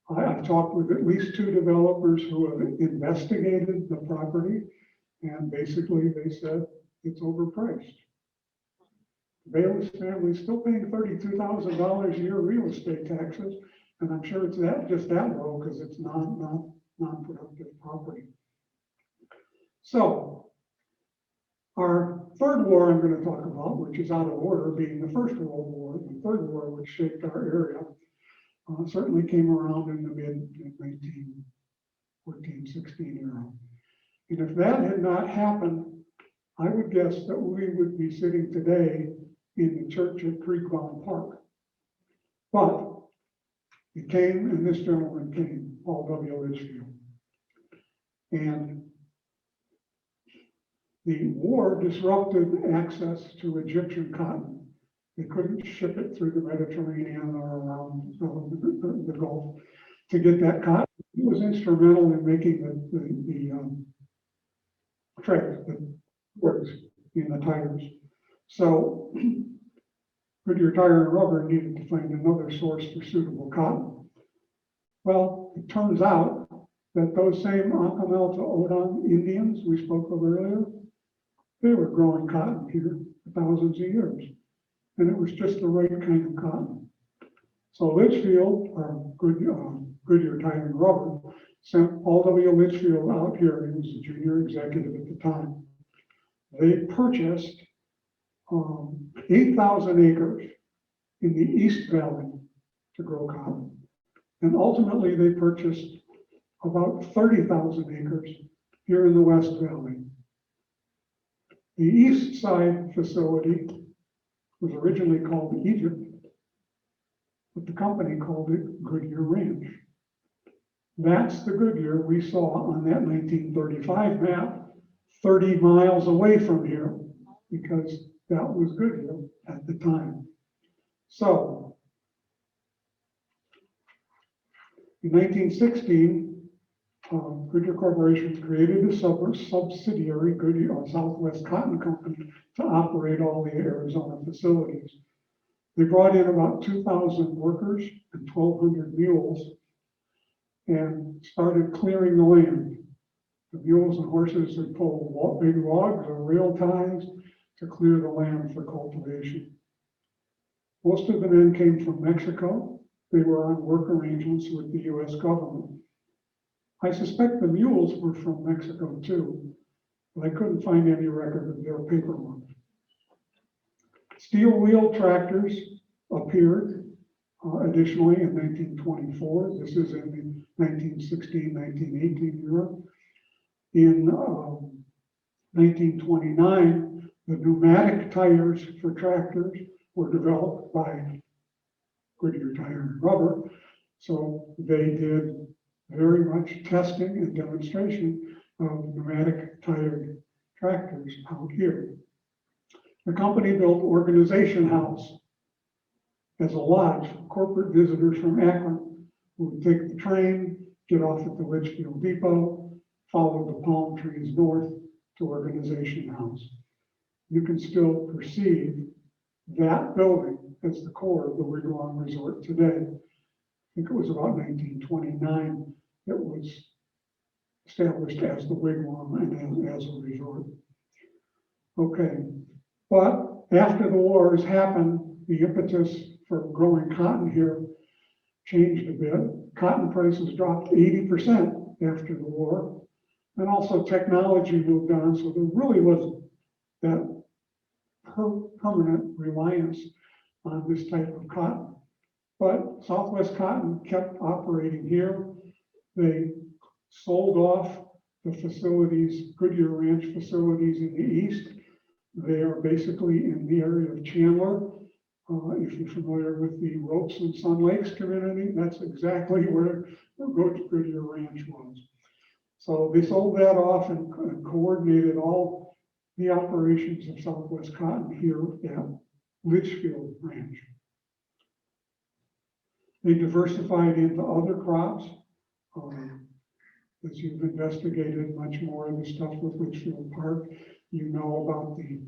I've talked with at least 2 developers who have investigated the property, and basically they said it's overpriced. The Bayless family is still paying $32,000 a year real estate taxes, and I'm sure it's just that low because it's non-productive property. So our third war I'm going to talk about, which is out of order, being the First World War, the third war which shaped our area, certainly came around in the mid-1914-16 era. And if that had not happened, I would guess that we would be sitting today in the church at Creekbound Park. But it came, and this gentleman came, Paul W. Litchfield. And the war disrupted access to Egyptian cotton. They couldn't ship it through the Mediterranean or around the Gulf to get that cotton. He was instrumental in making the treads, the works in the tires. So Goodyear Tire and Rubber needed to find another source for suitable cotton. Well, it turns out that those same Acamelta Odon Indians we spoke of earlier, they were growing cotton here for thousands of years. And it was just the right kind of cotton. So Litchfield, or Goodyear Tire and Rubber, sent Paul W. Litchfield out here. He was a junior executive at the time. They purchased 8,000 acres in the East Valley, to grow cotton. And ultimately, they purchased about 30,000 acres here in the West Valley. The East Side facility was originally called Egypt, but the company called it Goodyear Ranch. That's the Goodyear we saw on that 1935 map, 30 miles away from here, because that was Goodyear at the time. So, in 1916, Goodyear Corporation created a subsidiary, Goodyear Southwest Cotton Company, to operate all the Arizona facilities. They brought in about 2,000 workers and 1,200 mules and started clearing the land. The mules and horses would pull big logs or rail ties to clear the land for cultivation. Most of the men came from Mexico. They were on work arrangements with the US government. I suspect the mules were from Mexico too, but I couldn't find any record of their paperwork. Steel wheel tractors appeared additionally in 1924. This is in the 1916, 1918 era. In 1929, the pneumatic tires for tractors were developed by Goodyear Tire and Rubber. So they did very much testing and demonstration of pneumatic tired tractors out here. The company built Organization House as a lodge for corporate visitors from Akron who would take the train, get off at the Litchfield Depot, follow the palm trees north to Organization House. You can still perceive that building as the core of the Wigwam Resort today. I think it was about 1929 that was established as the Wigwam and as a resort. Okay, but after the wars happened, the impetus for growing cotton here changed a bit. Cotton prices dropped 80% after the war, and also technology moved on, so there really wasn't that permanent reliance on this type of cotton. But Southwest Cotton kept operating here. They sold off the facilities, Goodyear Ranch facilities in the east. They are basically in the area of Chandler. If you're familiar with the Ropes and Sun Lakes community, that's exactly where Goodyear Ranch was. So they sold that off and coordinated all the operations of Southwest Cotton here at Litchfield Ranch. They diversified into other crops. As you've investigated much more of the stuff with Litchfield Park, you know about the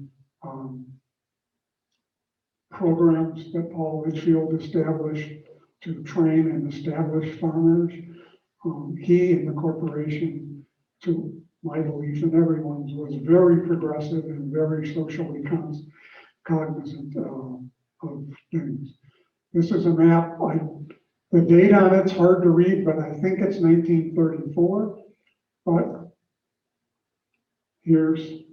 programs that Paul Litchfield established to train and establish farmers. He and the corporation, to my belief and everyone's, was very progressive and very socially cognizant of things. This is a map. The date on it's hard to read, but I think it's 1934. But here's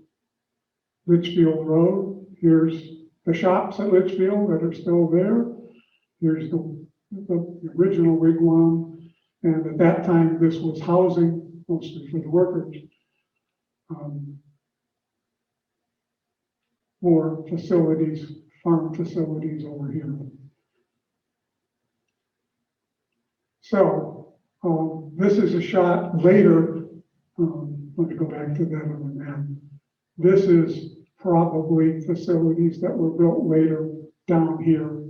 Litchfield Road. Here's the shops at Litchfield that are still there. Here's the original wigwam. And at that time, this was housing, mostly for the workers. More facilities, farm facilities over here. So this is a shot later. Let me go back to that on the map. This is probably facilities that were built later down here.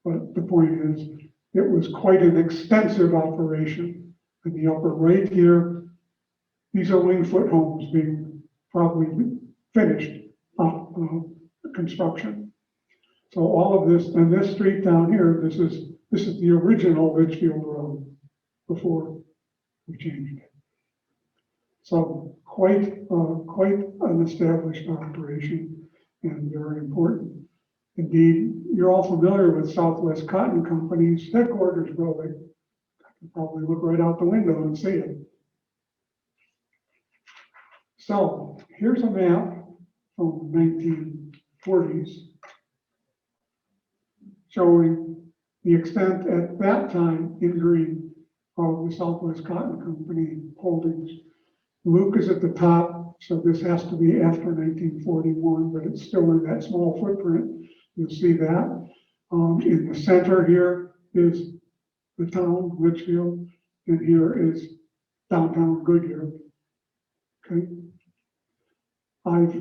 But the point is, it was quite an extensive operation. In the upper right here, these are Wingfoot homes being probably finished construction. So all of this, and this street down here, this is the original Litchfield Road before we changed it. So quite an established operation and very important. Indeed, you're all familiar with Southwest Cotton Company's headquarters building. I can probably look right out the window and see it. So here's a map from the 1940s showing the extent at that time in green of the Southwest Cotton Company holdings. Luke is at the top, so this has to be after 1941, but it's still in that small footprint. You'll see that. In the center here is the town, Litchfield, and here is downtown Goodyear. Okay. I've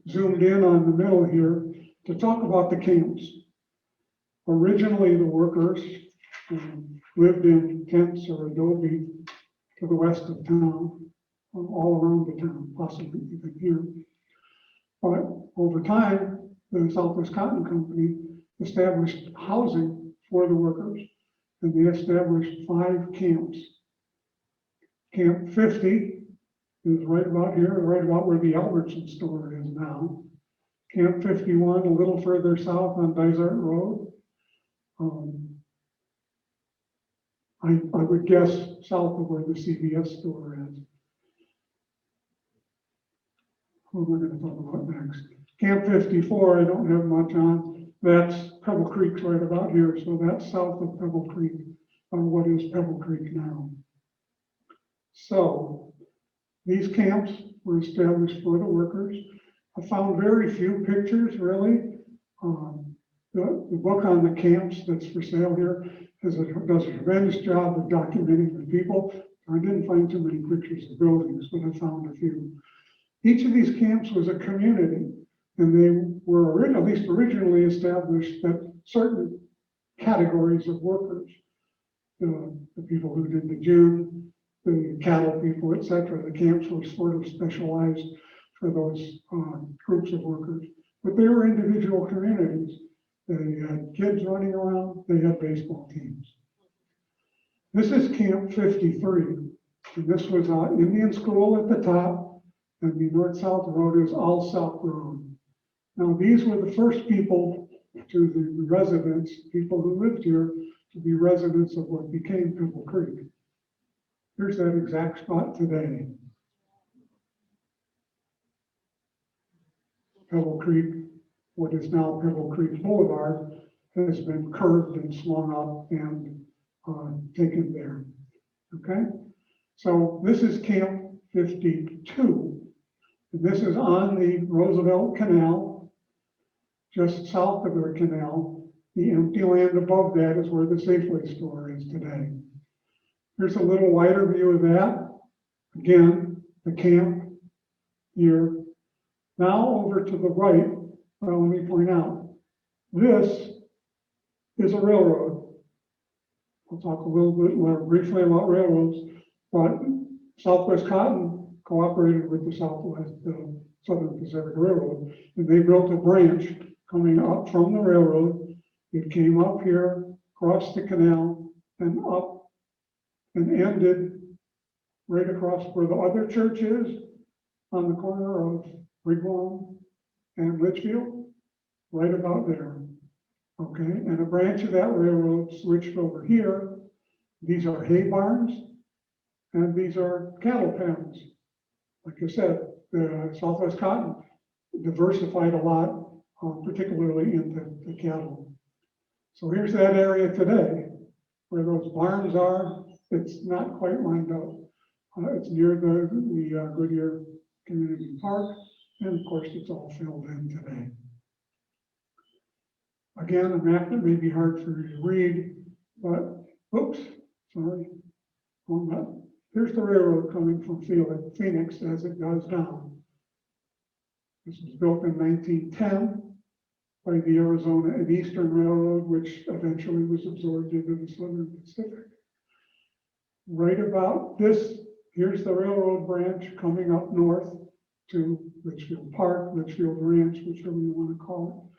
zoomed in on the middle here to talk about the camps. Originally, the workers lived in tents or adobe to the west of town, all around the town, possibly even here. But over time, the Southwest Cotton Company established housing for the workers, and they established 5 camps. Camp 50 is right about here, right about where the Albertson store is now. Camp 51, a little further south on Dysart Road. I would guess south of where the CVS store is. What am I going to talk about next? Camp 54, I don't have much on. That's Pebble Creek's right about here, so that's south of Pebble Creek, on what is Pebble Creek now. So these camps were established for the workers. I found very few pictures, really. The book on the camps that's for sale here does a tremendous job of documenting the people. I didn't find too many pictures of buildings, but I found a few. Each of these camps was a community, and they were at least originally established that certain categories of workers, the people who did the gin, the cattle people, etc. The camps were sort of specialized for those groups of workers, but they were individual communities. They had kids running around, they had baseball teams. This is Camp 53, and this was Indian School at the top, and the north-south road is All South Road. Now, these were the first people to the residents, people who lived here, to be residents of what became Pebble Creek. Here's that exact spot today. Pebble Creek, what is now Pebble Creek Boulevard, has been curved and swung up and taken there. Okay, so this is Camp 52. And this is on the Roosevelt Canal, just south of the canal. The empty land above that is where the Safeway store is today. Here's a little wider view of that. Again, the camp here. Now over to the right, well, let me point out, this is a railroad. We'll talk a little bit more briefly about railroads, but Southwest Cotton cooperated with the Southern Pacific Railroad, and they built a branch coming up from the railroad. It came up here, crossed the canal, and up, and ended right across where the other church is, on the corner of Wigwam and Litchfield, right about there. Okay, and a branch of that railroad switched over here. These are hay barns, and these are cattle pens. Like I said, the Southwest Cotton diversified a lot, particularly into the cattle. So here's that area today, where those barns are. It's not quite lined up. It's near the Goodyear Community Park, and of course, it's all filled in today. Again, a map that may be hard for you to read, but, oops, sorry. Here's the railroad coming from Phoenix as it goes down. This was built in 1910 by the Arizona and Eastern Railroad, which eventually was absorbed into the Southern Pacific. Right about this, here's the railroad branch coming up north to Litchfield Park, Litchfield Ranch, whichever you want to call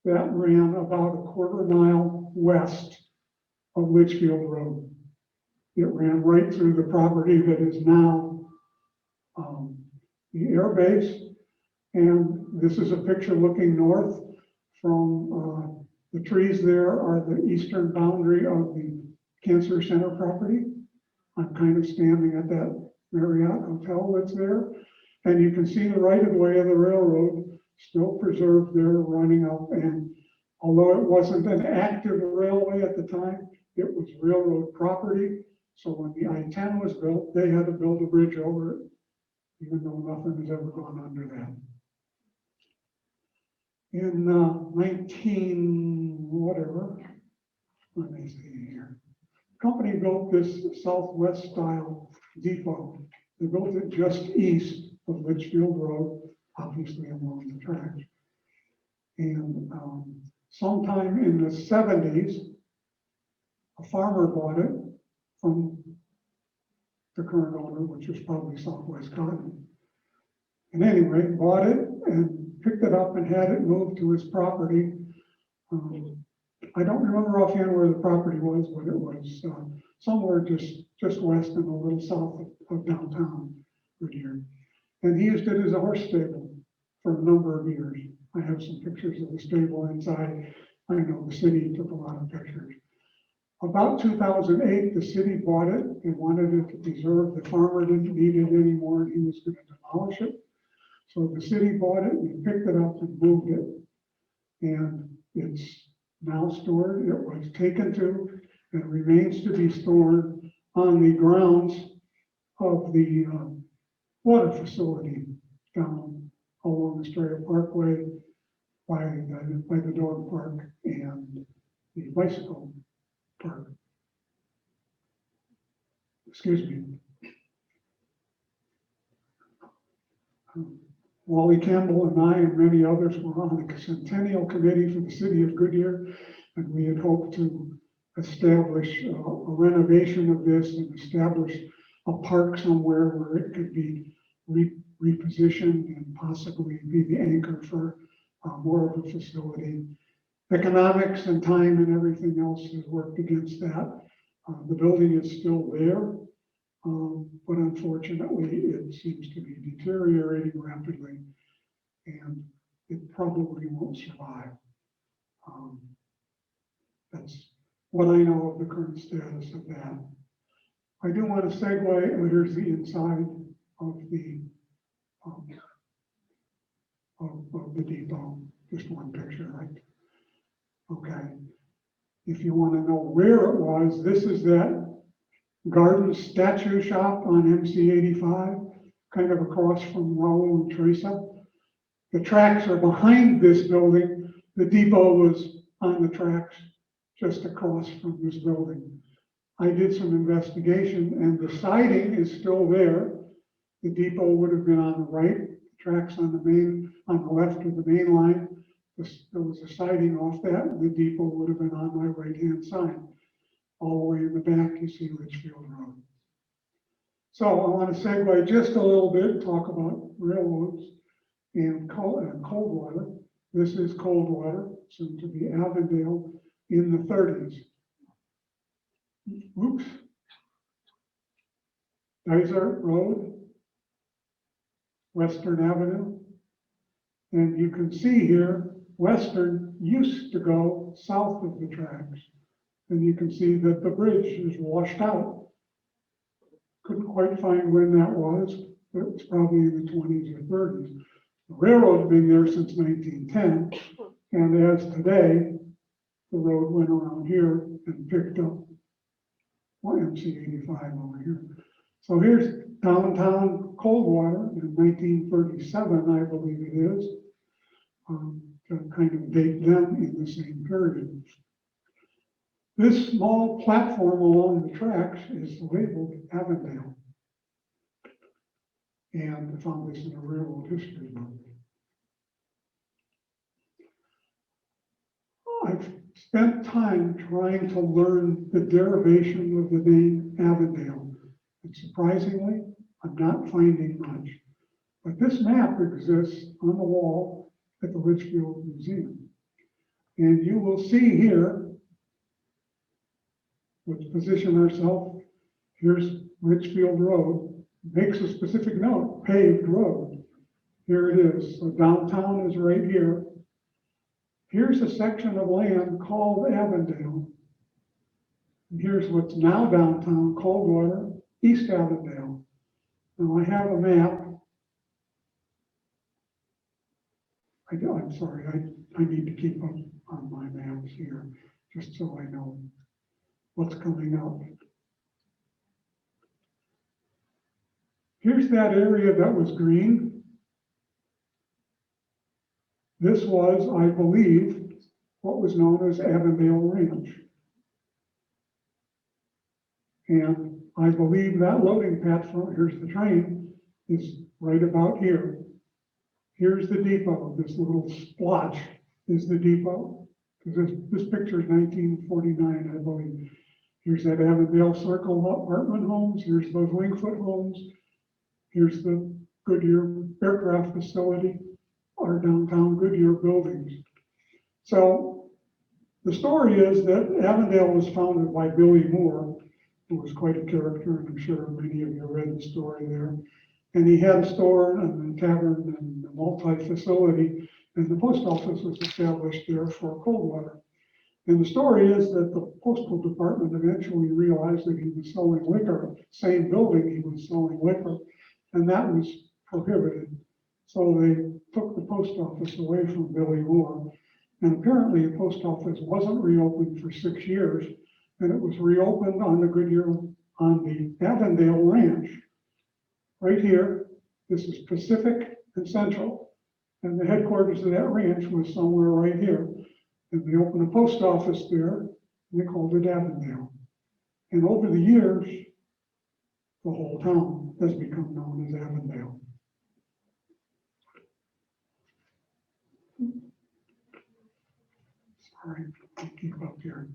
it. That ran about a quarter mile west of Litchfield Road. It ran right through the property that is now the air base. And this is a picture looking north from the trees there are the eastern boundary of the Cancer Center property. I'm kind of standing at that Marriott Hotel that's there. And you can see the right of way of the railroad still preserved there, running up and Although it wasn't an active railway at the time, it was railroad property. So when the I-10 was built, they had to build a bridge over it, even though nothing has ever gone under that. In 19 whatever, let me see here. The company built this southwest style depot. They built it just east of Litchfield Road, obviously along the tracks. And sometime in the 70s, a farmer bought it from the current owner, which was probably Southwest Cotton. And anyway, bought it and picked it up and had it moved to his property. I don't remember offhand where the property was, but it was somewhere just west and a little south of downtown Goodyear. And he used it as a horse stable for a number of years. I have some pictures of the stable inside. I know the city took a lot of pictures. About 2008, the city bought it and wanted it to preserve. The farmer didn't need it anymore and he was going to demolish it. So the city bought it, we picked it up and moved it. And it's now stored. It was taken to and remains to be stored on the grounds of the water facility down along the Estrella Parkway by the dog park and the bicycle park. Excuse me. Wally Campbell and I and many others were on the Centennial Committee for the city of Goodyear, and we had hoped to establish a renovation of this and establish a park somewhere where it could be repositioned and possibly be the anchor for more of a facility. Economics and time and everything else has worked against that. The building is still there, but unfortunately it seems to be deteriorating rapidly and it probably won't survive. That's what I know of the current status of that. I do want to segue, here's the inside of the depot, just one picture, right? Okay. If you want to know where it was, this is that garden statue shop on MC 85, kind of across from Raul and Teresa. The tracks are behind this building. The depot was on the tracks just across from this building. I did some investigation and the siding is still there. The depot would have been on the right, the tracks on the left of the main line. There was a siding off that, and the depot would have been on my right-hand side. All the way in the back, you see Litchfield Road. So I want to segue just a little bit, talk about railroads and Coldwater. This is Coldwater, soon to be Avondale, in the 30s. Oops. Dysart Road, Western Avenue. And you can see here, Western used to go south of the tracks. And you can see that the bridge is washed out. Couldn't quite find when that was, but it was probably in the 20s or 30s. The railroad had been there since 1910, and as today, the road went around here and picked up MC 85 over here. So here's downtown Coldwater in 1937, I believe it is, to kind of date them in the same period. This small platform along the tracks is labeled Avondale. And I found this in a railroad history book. I've spent time trying to learn the derivation of the name Avondale. And surprisingly, I'm not finding much. But this map exists on the wall at the Litchfield Museum. And you will see here, let's position ourselves. Here's Litchfield Road. Makes a specific note, paved road. Here it is. So downtown is right here. Here's a section of land called Avondale. And here's what's now downtown, Coldwater, East Avondale. Now I have a map. I'm sorry, I need to keep up on my maps here, just so I know what's coming up. Here's that area that was green. This was, I believe, what was known as Avondale Ranch. And I believe that loading platform, here's the train, is right about here. Here's the depot. This little splotch is the depot. Because this picture is 1949, I believe. Here's that Avondale Circle apartment homes. Here's those Wingfoot homes. Here's the Goodyear aircraft facility, our downtown Goodyear buildings. So the story is that Avondale was founded by Billy Moore, who was quite a character, and I'm sure many of you read the story there. And he had a store and a tavern and a multi-facility, and the post office was established there for Coldwater. And the story is that the postal department eventually realized that he was selling liquor, same building he was selling liquor, and that was prohibited. So they took the post office away from Billy Moore. And apparently the post office wasn't reopened for 6 years, and it was reopened on the Goodyear, on the Avondale Ranch. Right here, this is Pacific and Central, and the headquarters of that ranch was somewhere right here. And they opened a post office there, and they called it Avondale. And over the years, the whole town has become known as Avondale. Sorry, I'll keep up here.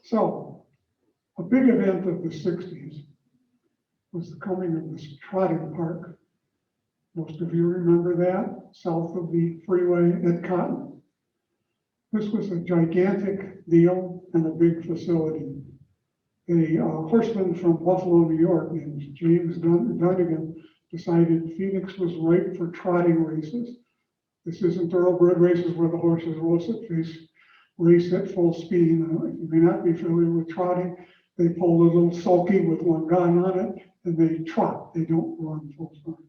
So, a big event of the 60s was the coming of this Trotting Park. Most of you remember that, south of the freeway at Cotton. This was a gigantic deal and a big facility. A horseman from Buffalo, New York, named James Dunnigan, decided Phoenix was ripe for trotting races. This isn't thoroughbred races where the horses race at full speed. You may not be familiar with trotting. They pull a little sulky with one gun on it, and they trot. They don't run full speed.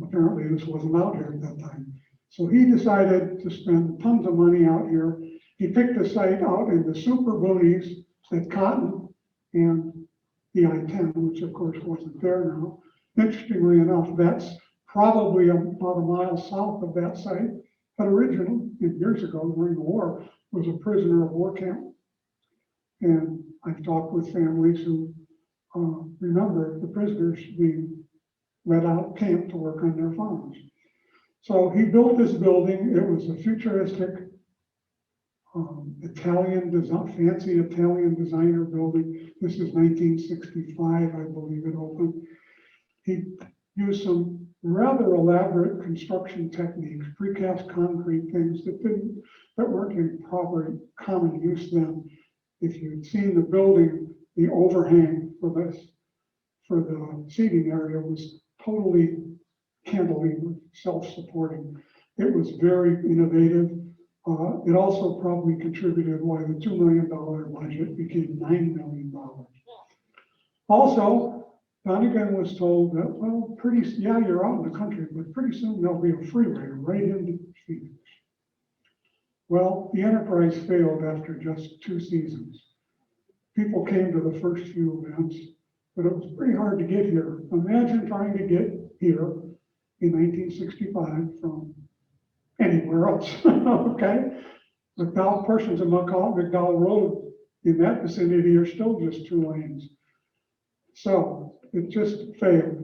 Apparently this wasn't out here at that time. So he decided to spend tons of money out here. He picked a site out in the super boonies at Cotton and the I-10, which of course wasn't there now. Interestingly enough, that's probably about a mile south of that site, but originally, years ago during the war, was a prisoner of war camp. And I've talked with families who remember the prisoners being let out of camp to work on their farms. So he built this building. It was a futuristic fancy Italian designer building. This is 1965, I believe it opened. He used some rather elaborate construction techniques, precast concrete things that weren't in proper common use then. If you'd seen the building, the overhang for the seating area was totally cantilever, self-supporting. It was very innovative. It also probably contributed why the $2 million budget became $9 million. Also, Donegan was told that, well, you're out in the country, but pretty soon there'll be a freeway right into Phoenix. Well, the enterprise failed after just 2 seasons. People came to the first few events, but it was pretty hard to get here. Imagine trying to get here in 1965 from anywhere else, okay? McDowell, portions of McDowell Road in that vicinity are still just 2 lanes. So it just failed.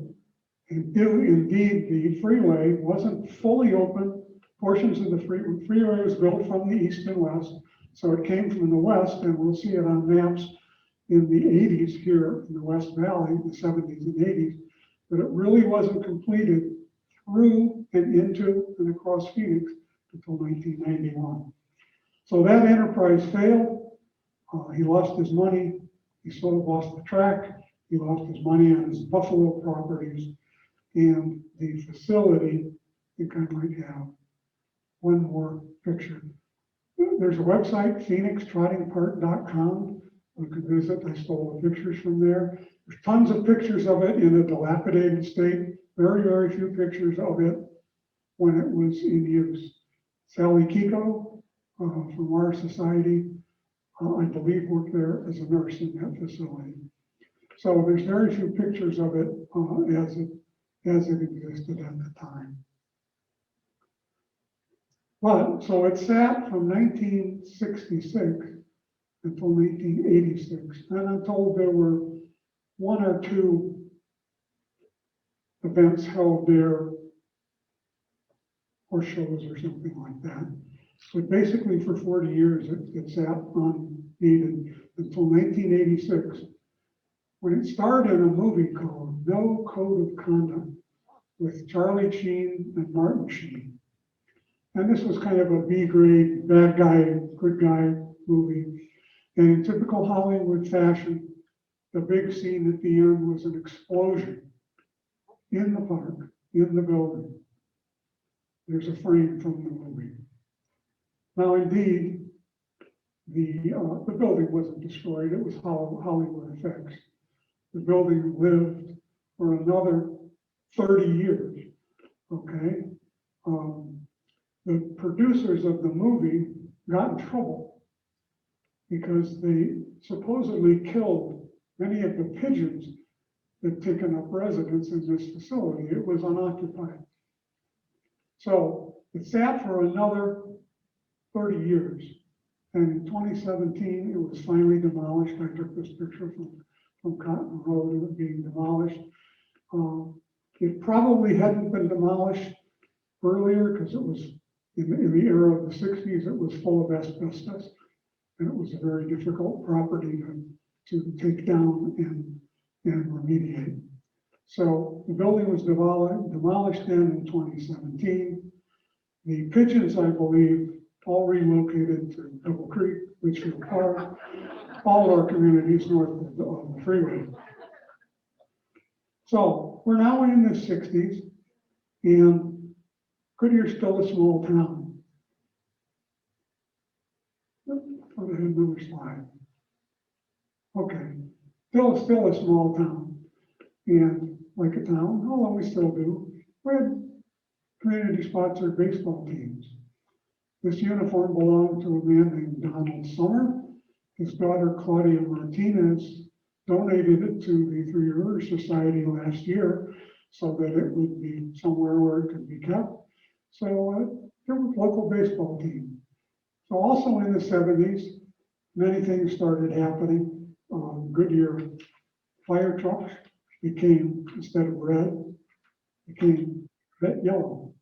And indeed, the freeway wasn't fully open. Portions of the freeway was built from the east and west. So it came from the west, and we'll see it on maps in the 80s here in the West Valley, the 70s and 80s, but it really wasn't completed through and into and across Phoenix until 1991. So that enterprise failed. He lost his money. He sort of lost the track. He lost his money on his Buffalo properties, and the facility, I think I might have one more picture. There's a website, phoenixtrottingpark.com. You can visit. I stole the pictures from there. There's tons of pictures of it in a dilapidated state. Very, very few pictures of it when it was in use. Sally Kiko from our society, I believe, worked there as a nurse in that facility. So there's very few pictures of it as it existed at the time. But, so it sat from 1966 until 1986. And I'm told there were one or two events held there, or shows or something like that. But basically for 40 years, it sat unneeded until 1986, when it starred in a movie called No Code of Conduct with Charlie Sheen and Martin Sheen. And this was kind of a B-grade, bad guy, good guy movie. And in typical Hollywood fashion, the big scene at the end was an explosion in the park, in the building. There's a frame from the movie. Now, indeed, the building wasn't destroyed. It was Hollywood effects. The building lived for another 30 years, okay? The producers of the movie got in trouble because they supposedly killed many of the pigeons that had taken up residence in this facility. It was unoccupied. So it sat for another 30 years. And in 2017, it was finally demolished. I took this picture from Cotton Road of it being demolished. It probably hadn't been demolished earlier because it was in the era of the 60s, it was full of asbestos. And it was a very difficult property to take down and remediate. So the building was demolished then in 2017. The pigeons, I believe, all relocated to Double Creek, Litchfield Park, all our communities north of the freeway. So we're now in the 60s, and Goodyear's still a small town. Go ahead, another slide. Okay, still a small town, and like a town, although we still do, we had community-sponsored baseball teams. This uniform belonged to a man named Donald Summer. His daughter, Claudia Martinez, donated it to the Three Rivers Society last year so that it would be somewhere where it could be kept. So there was a local baseball team. So also in the 70s, many things started happening. Goodyear fire trucks became, instead of red, became red yellow.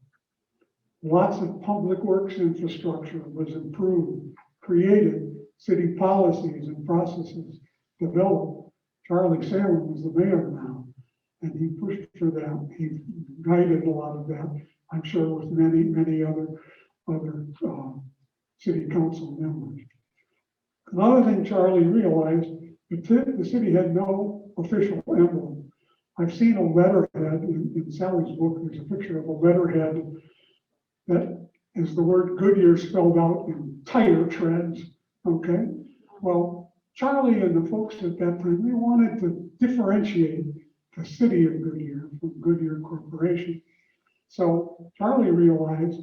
Lots of public works infrastructure was improved, created, city policies and processes developed. Charlie Salem was the mayor now, and he pushed for that. He guided a lot of that, I'm sure, with many other city council members. Another thing Charlie realized, the city had no official emblem. I've seen a letterhead in Sally's book. There's a picture of a letterhead that is the word Goodyear spelled out in tire treads, okay? Well, Charlie and the folks at that time, they wanted to differentiate the city of Goodyear from Goodyear Corporation. So Charlie realized,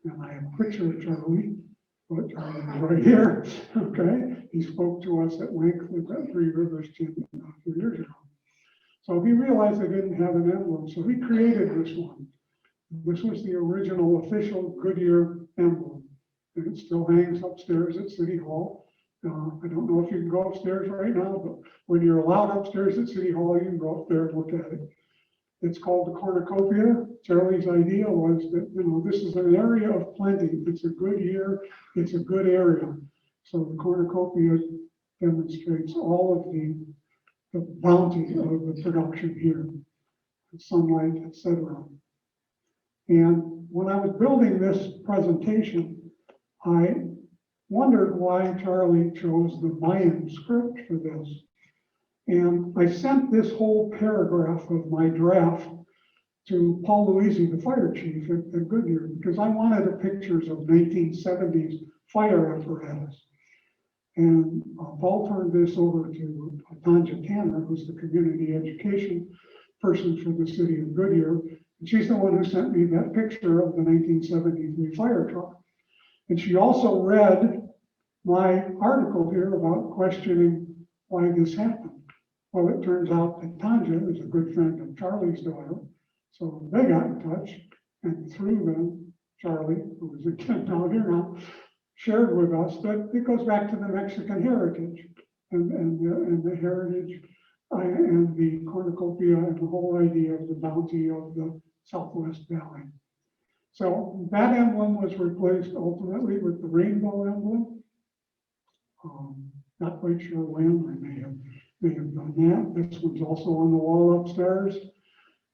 and I have a picture of Charlie, but Charlie is right here, okay? He spoke to us at length at Three Rivers a few years ago. So he realized they didn't have an emblem, so he created this one. This was the original official Goodyear emblem, and it still hangs upstairs at City Hall. I don't know if you can go upstairs right now, but when you're allowed upstairs at City Hall, you can go up there and look at it. It's called the cornucopia. Charlie's idea was that, this is an area of plenty. It's a good year. It's a good area. So the cornucopia demonstrates all of the bounty of the production here, the sunlight, etc. And when I was building this presentation, I wondered why Charlie chose the Mayan script for this. And I sent this whole paragraph of my draft to Paul Louisi, the fire chief at Goodyear, because I wanted pictures of 1970s fire apparatus. And Paul turned this over to Tanja Tanner, who's the community education person for the city of Goodyear. And she's the one who sent me that picture of the 1973 fire truck. And she also read my article here about questioning why this happened. Well, it turns out that Tanja is a good friend of Charlie's daughter. So they got in touch, and through them, Charlie, who is again down here now, shared with us that it goes back to the Mexican heritage and the heritage and the cornucopia and the whole idea of the bounty of the Southwest Valley. So that emblem was replaced ultimately with the rainbow emblem. Not quite sure when, they have done that. This one's also on the wall upstairs.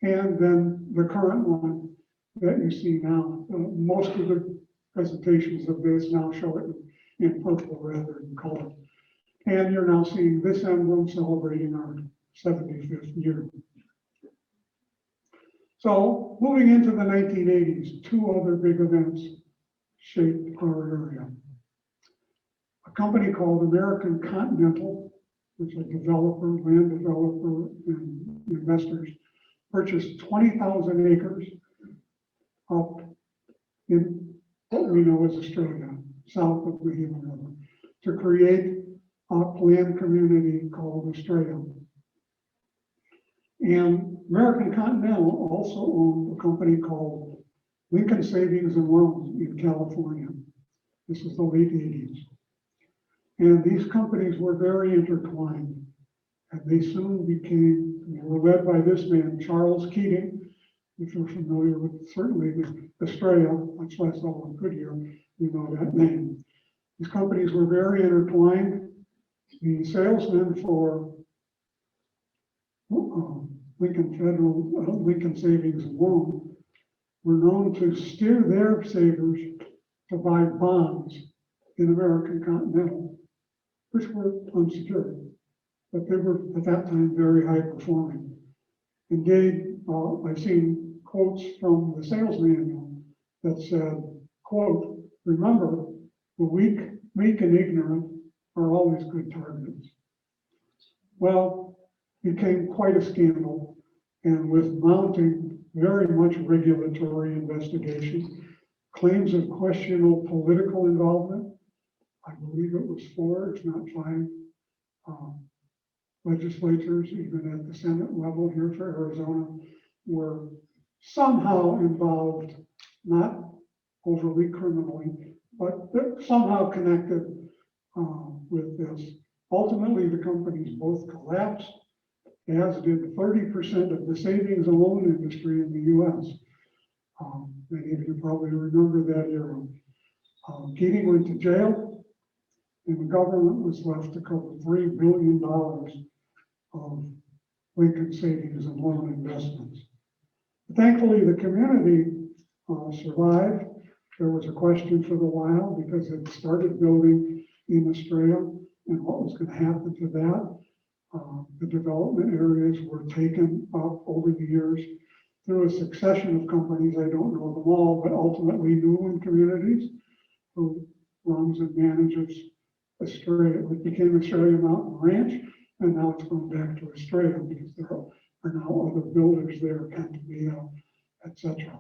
And then the current one that you see now. Most of the presentations of this now show it in purple rather than color. And you're now seeing this emblem celebrating our 75th year. So moving into the 1980s, two other big events shaped our area. A company called American Continental, which is a developer, land developer, and investors, purchased 20,000 acres up in what we know as Australia, south of the Gila River, to create a planned community called Australia. And American Continental also owned a company called Lincoln Savings and Loans in California. This is the late 80s. And these companies were very intertwined. And they soon became, they were led by this man, Charles Keating. If you're familiar with certainly Australia, much less all of Goodyear, you know that name. These companies were very intertwined. The salesmen for Lincoln Savings and Loan were known to steer their savers to buy bonds in American Continental, which were unsecured, but they were at that time very high performing. Indeed, I've seen quotes from the sales manual that said, quote, "Remember, the weak and ignorant are always good targets." Well, it became quite a scandal, and with mounting very much regulatory investigation, claims of questionable political involvement, I believe it was 4, if not 5, legislatures, even at the Senate level here for Arizona, were somehow involved, not overly criminally, but somehow connected with this. Ultimately, the companies both collapsed, as did 30% of the savings and loan industry in the U.S. Many of you probably remember that era. Keating went to jail, and the government was left to cover $3 billion of Lincoln savings and loan investments. Thankfully, the community survived. There was a question for a while because it started building in Australia and what was going to happen to that. The development areas were taken up over the years through a succession of companies. I don't know them all, but ultimately Newland Communities, who runs and manages Australia. It became Australia Mountain Ranch, and now it's going back to Australia because there are now other builders there, Cantabia, etc.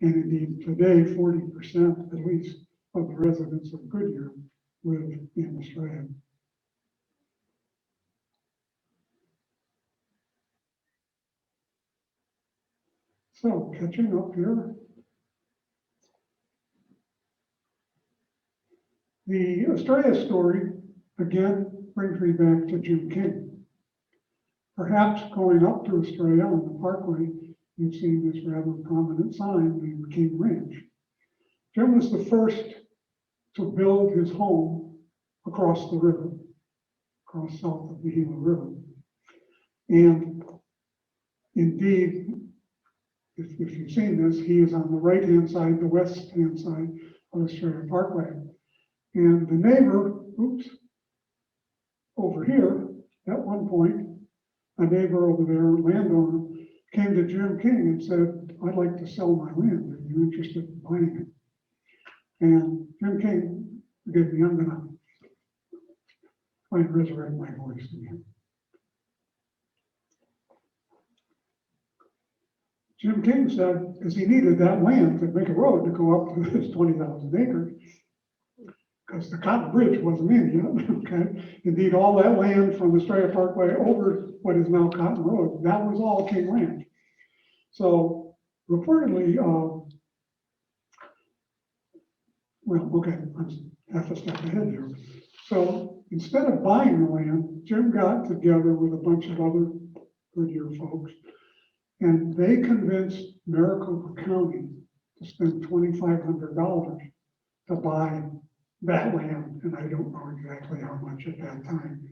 And indeed, today, 40% at least of the residents of Goodyear live in Australia. So, catching up here. The Australia story, again, brings me back to Jim King. Perhaps going up to Australia on the Parkway, you've seen this rather prominent sign named King Ranch. Jim was the first to build his home across the river, across south of the Gila River. And indeed, if you've seen this, he is on the right-hand side, the west-hand side of Australia Parkway. And the neighbor, over here, at one point, a neighbor over there, landowner, came to Jim King and said, "I'd like to sell my land. Are you interested in buying it?" And Jim King, forgive me, I'm going to try and resurrect my voice again. Jim King said, because he needed that land to make a road to go up to this 20,000 acres, because the Cotton Bridge wasn't in yet, okay? Indeed, all that land from Estrella Parkway over what is now Cotton Road, that was all King Ranch. So reportedly, well, okay, I'm half a step ahead here. So instead of buying the land, Jim got together with a bunch of other Goodyear folks, and they convinced Maricopa County to spend $2,500 to buy that land, and I don't know exactly how much at that time,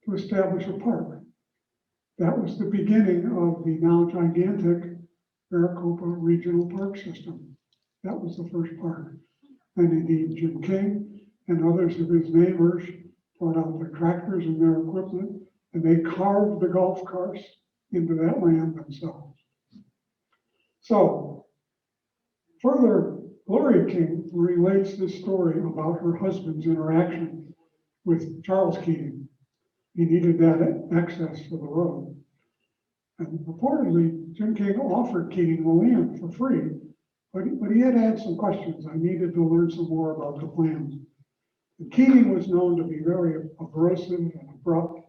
to establish a park. That was the beginning of the now gigantic Maricopa Regional Park System. That was the first park. And indeed, Jim King and others of his neighbors brought out their tractors and their equipment, and they carved the golf carts into that land themselves. So, further, Gloria King relates this story about her husband's interaction with Charles Keating. He needed that access to the road. And reportedly, Jim King offered Keating the land for free, but he had some questions. I needed to learn some more about the plans. And Keating was known to be very abrasive and abrupt,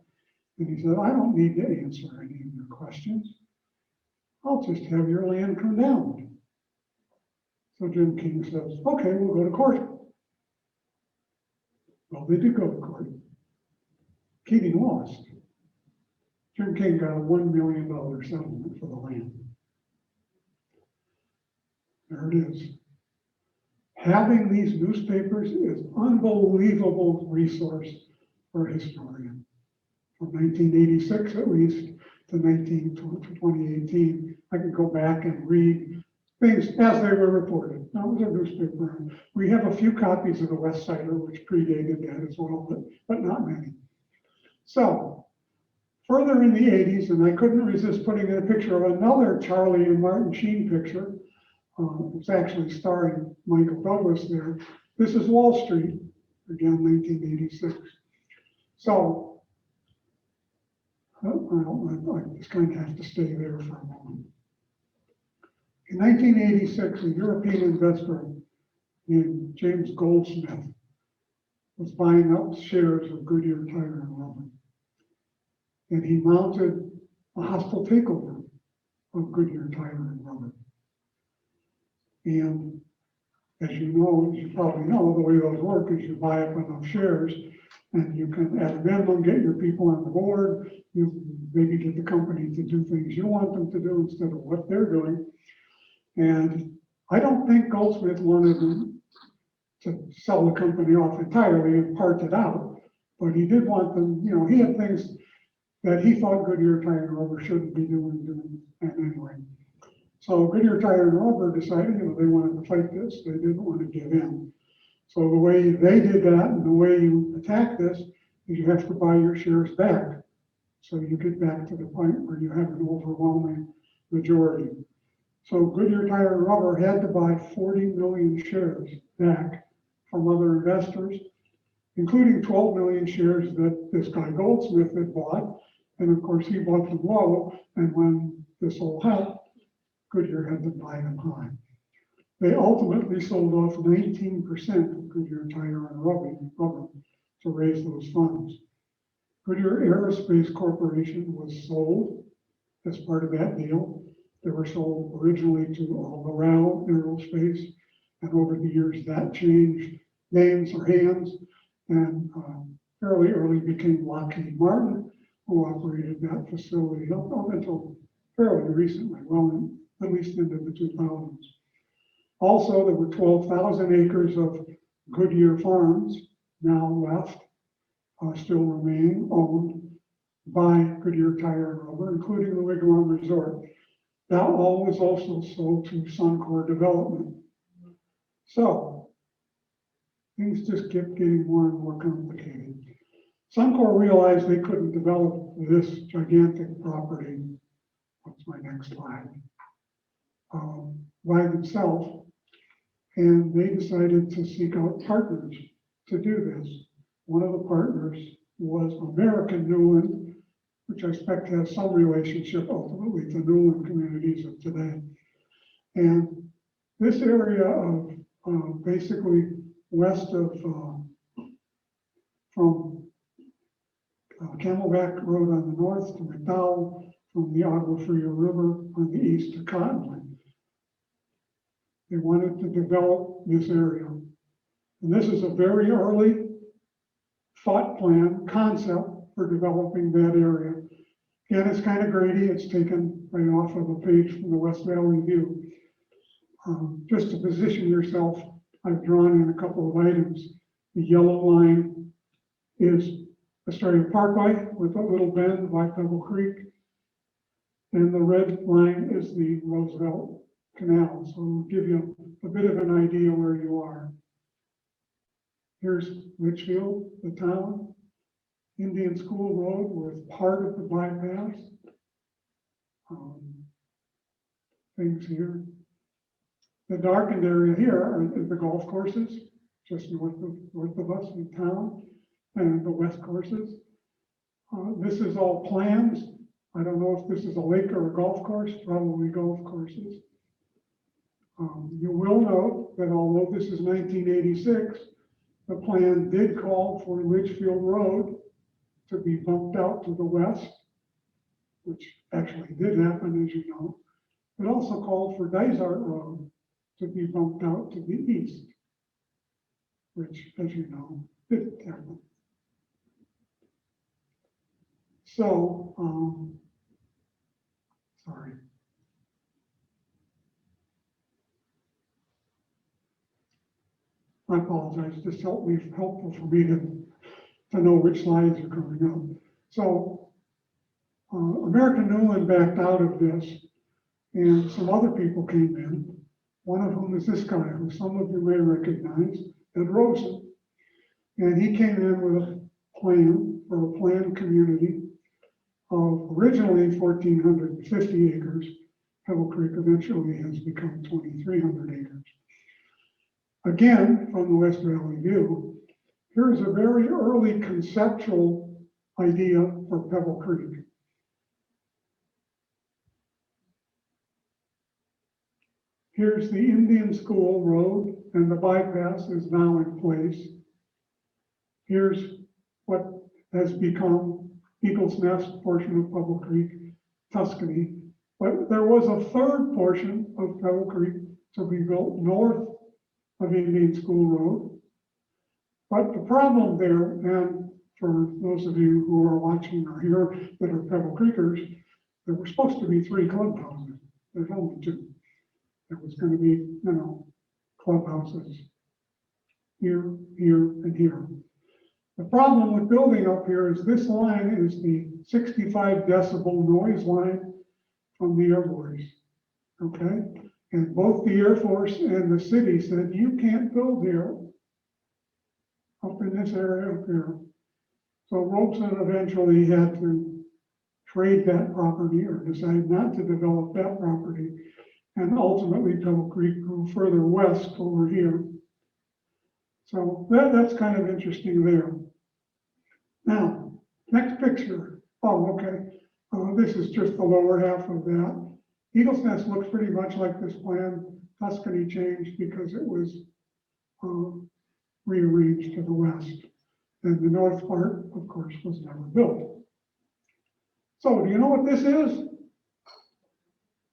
and he said, I don't need to answer any of your questions. I'll just have your land condemned. So Jim King says, okay, we'll go to court. Well, they did go to court. Keating lost. Jim King got a $1 million settlement for the land. There it is. Having these newspapers is unbelievable resource for a historian. From 1986 at least to 2018, I can go back and read things as they were reported. Now, it was a newspaper. We have a few copies of the West Sider, which predated that as well, but not many. So, further in the 80s, and I couldn't resist putting in a picture of another Charlie and Martin Sheen picture. It's actually starring Michael Douglas there. This is Wall Street, again, 1986. So, I just kind of have to stay there for a moment. In 1986, a European investor named James Goldsmith was buying up shares of Goodyear Tire and Rubber. And he mounted a hostile takeover of Goodyear Tire and Rubber. And as you probably know, the way those work is you buy up enough shares and you can, at a minimum, get your people on the board. You maybe get the company to do things you want them to do instead of what they're doing. And I don't think Goldsmith wanted them to sell the company off entirely and part it out, but he did want them, he had things that he thought Goodyear Tire and Rubber shouldn't be doing, and anyway. So Goodyear Tire and Rubber decided, they wanted to fight this. They didn't want to give in. So the way they did that and the way you attack this is you have to buy your shares back. So you get back to the point where you have an overwhelming majority. So Goodyear Tire and Rubber had to buy 40 million shares back from other investors, including 12 million shares that this guy Goldsmith had bought. And of course, he bought them low. And when this all happened, Goodyear had to buy them high. They ultimately sold off 19% of Goodyear Tire and Rubber to raise those funds. Goodyear Aerospace Corporation was sold as part of that deal. They were sold originally to Loral Aerospace, and over the years that changed names or hands, and fairly early became Lockheed Martin, who operated that facility up until fairly recently, well, at least into the 2000s. Also, there were 12,000 acres of Goodyear farms now left, still remaining, owned by Goodyear Tire and Rubber, including the Wigwam Resort. That all was also sold to Suncor Development. So, things just kept getting more and more complicated. Suncor realized they couldn't develop this gigantic property, what's my next slide, by themselves, and they decided to seek out partners to do this. One of the partners was American Newland which I expect has some relationship ultimately to Newland communities of today. And this area of basically west of from Camelback Road on the north to McDowell, from the Agua Fria River on the east to Cottonwood. They wanted to develop this area. And this is a very early thought plan concept for developing that area. Again, it's kind of grady. It's taken right off of a page from the West Valley View. Just to position yourself, I've drawn in a couple of items. The yellow line is Astoria Parkway with a little bend by Pebble Creek. And the red line is the Roosevelt Canal. So it'll give you a bit of an idea where you are. Here's Litchfield, the town. Indian School Road was part of the bypass. Things here. The darkened area here are the golf courses, just north of us in town, and the west courses. This is all plans. I don't know if this is a lake or a golf course, probably golf courses. You will note that although this is 1986, the plan did call for Litchfield Road to be bumped out to the west, which actually did happen, as you know. It also called for Dysart Road to be bumped out to the east, which, as you know, didn't happen. So, sorry. I apologize. This helpful for me to know which slides are coming up. So, American Newland backed out of this, and some other people came in. One of whom is this guy, who some of you may recognize, Ed Rosen. And he came in with a plan for a planned community of originally 1,450 acres. Pebble Creek eventually has become 2,300 acres. Again, from the West Valley View, here's a very early conceptual idea for Pebble Creek. Here's the Indian School Road, and the bypass is now in place. Here's what has become Eagle's Nest portion of Pebble Creek, Tuscany. But there was a third portion of Pebble Creek to be built north of Indian School Road. But the problem there, and for those of you who are watching or here that are Pebble Creekers, there were supposed to be 3 clubhouses. There's only 2. There was going to be, clubhouses here, here, and here. The problem with building up here is this line is the 65 decibel noise line from the Air Force, okay? And both the Air Force and the city said, you can't build here, up in this area up here. So Robeson eventually had to trade that property or decide not to develop that property. And ultimately Pebble Creek grew further west over here. So that's kind of interesting there. Now, next picture. Oh, okay. This is just the lower half of that. Eagle's Nest looks pretty much like this plan. Tuscany changed because it was rearranged to the west. And the north part, of course, was never built. So do you know what this is?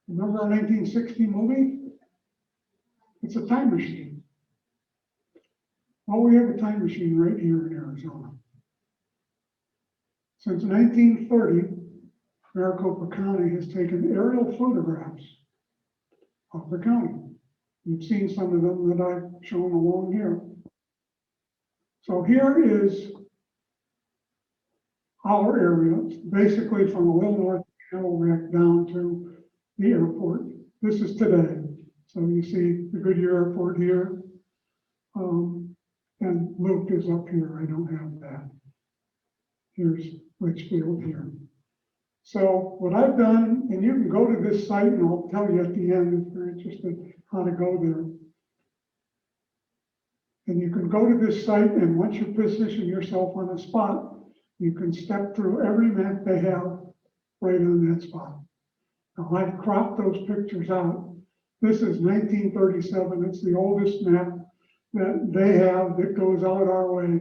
Remember our 1960 movie? It's a time machine. Well, we have a time machine right here in Arizona. Since 1930, Maricopa County has taken aerial photographs of the county. You've seen some of them that I've shown along here. So here is our area, basically from a little north of Camelback down to the airport. This is today. So you see the Goodyear Airport here. And Luke is up here. I don't have that. Here's Litchfield here. So what I've done, and you can go to this site and I'll tell you at the end if you're interested how to go there. And you can go to this site, and once you position yourself on a spot, you can step through every map they have right on that spot. Now, I've cropped those pictures out. This is 1937. It's the oldest map that they have that goes out our way.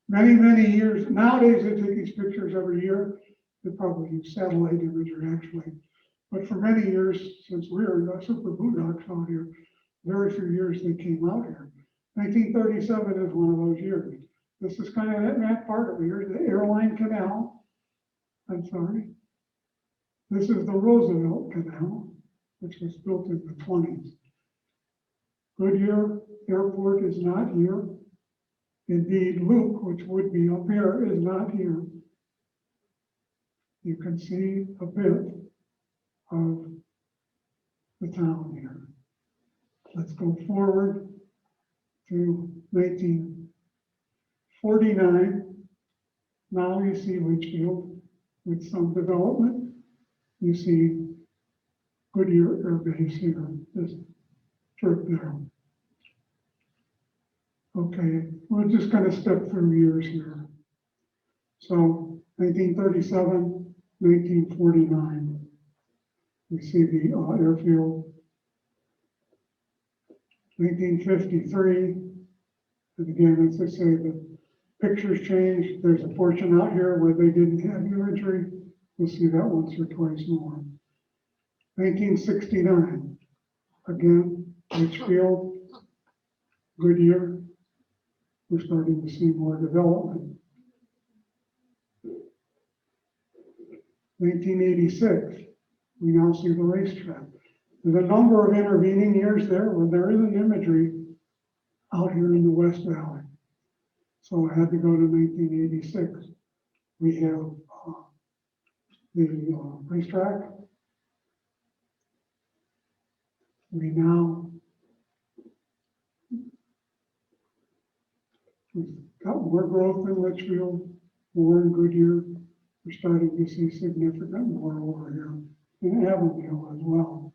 Many, many years. Nowadays, they take these pictures every year. They probably use satellite imagery, actually. But for many years, since we were the super boondocks out here, very few years they came out here. 1937 is one of those years. This is kind of that map part of it. Here's the Airline Canal. I'm sorry. This is the Roosevelt Canal, which was built in the 20s. Goodyear Airport is not here. Indeed, Luke, which would be up here, is not here. You can see a bit of the town here. Let's go forward to 1949. Now you see Litchfield with some development. You see Goodyear Air Base here, this strip there. Okay, we're just going to step through years here. So 1937, 1949. We see the airfield. 1953, and again, as I say, the pictures changed. There's a portion out here where they didn't have imagery. We'll see that once or twice more. 1969, again, Litchfield, Goodyear. We're starting to see more development. 1986, we now see the racetrack. There's a number of intervening years there where there isn't imagery out here in the West Valley. So I had to go to 1986. We have the racetrack. We've got more growth in Litchfield, more in Goodyear. We're starting to see significant more over here in Avondale as well.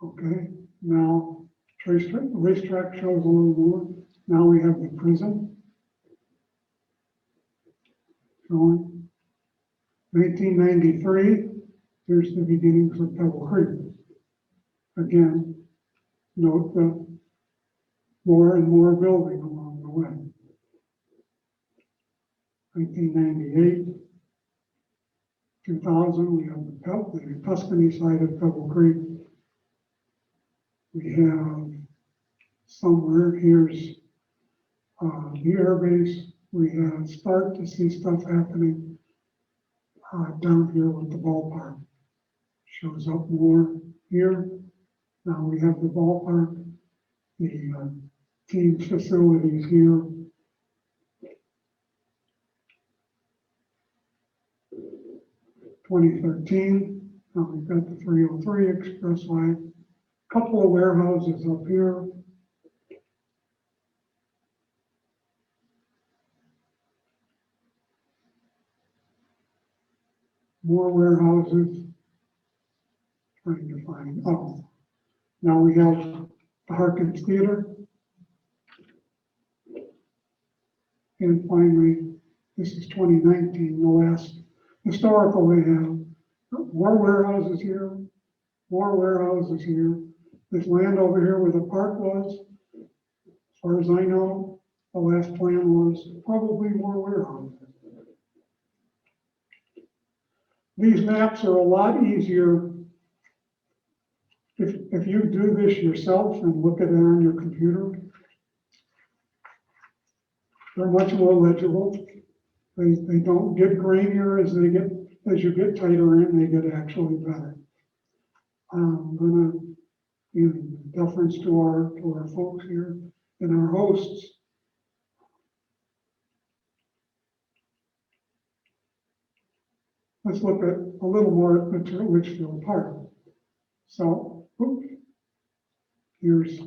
Okay, now racetrack shows a little more. Now we have the prison showing. 1993, here's the beginnings of Pebble Creek. Again, note the more and more building along the way. 1998, 2000, we have the Tuscany side of Pebble Creek. We have somewhere, here's the air base. We have start to see stuff happening down here with the ballpark. Shows up more here. Now we have the ballpark, the team's facilities here. '13, now we've got the 303 expressway. Couple of warehouses up here. More warehouses. Trying to find, oh, now we have the Harkins Theater. And finally, this is 2019, the last historical they have. More warehouses here, more warehouses here. This land over here where the park was, as far as I know, the last plan was probably more warehouses. These maps are a lot easier if you do this yourself and look at it on your computer. They're much more legible. They don't get grainier as you get tighter in, they get actually better. I'm gonna give deference to our folks here and our hosts. Let's look at a little more at Litchfield Park. So, here's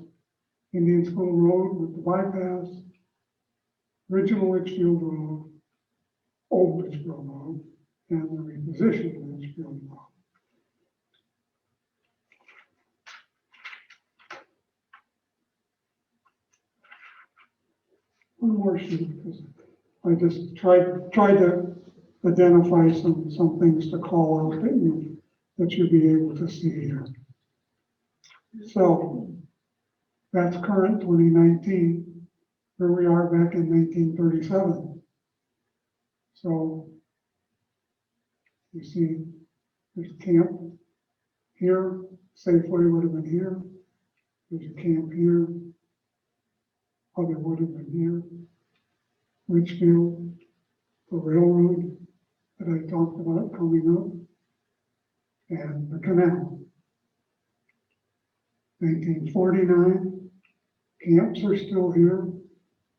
Indian School Road with the bypass, original Litchfield Road, old Litchfield Road, and the repositioned Litchfield Road. one more sheet, because I just tried to identify some things to call out that you'll be able to see here. So that's current 2019, where we are back in 1937. So you see there's a camp here, Safeway would have been here. There's a camp here, other would have been here. Richfield, the railroad that I talked about coming up, and the canal. 1949, camps are still here.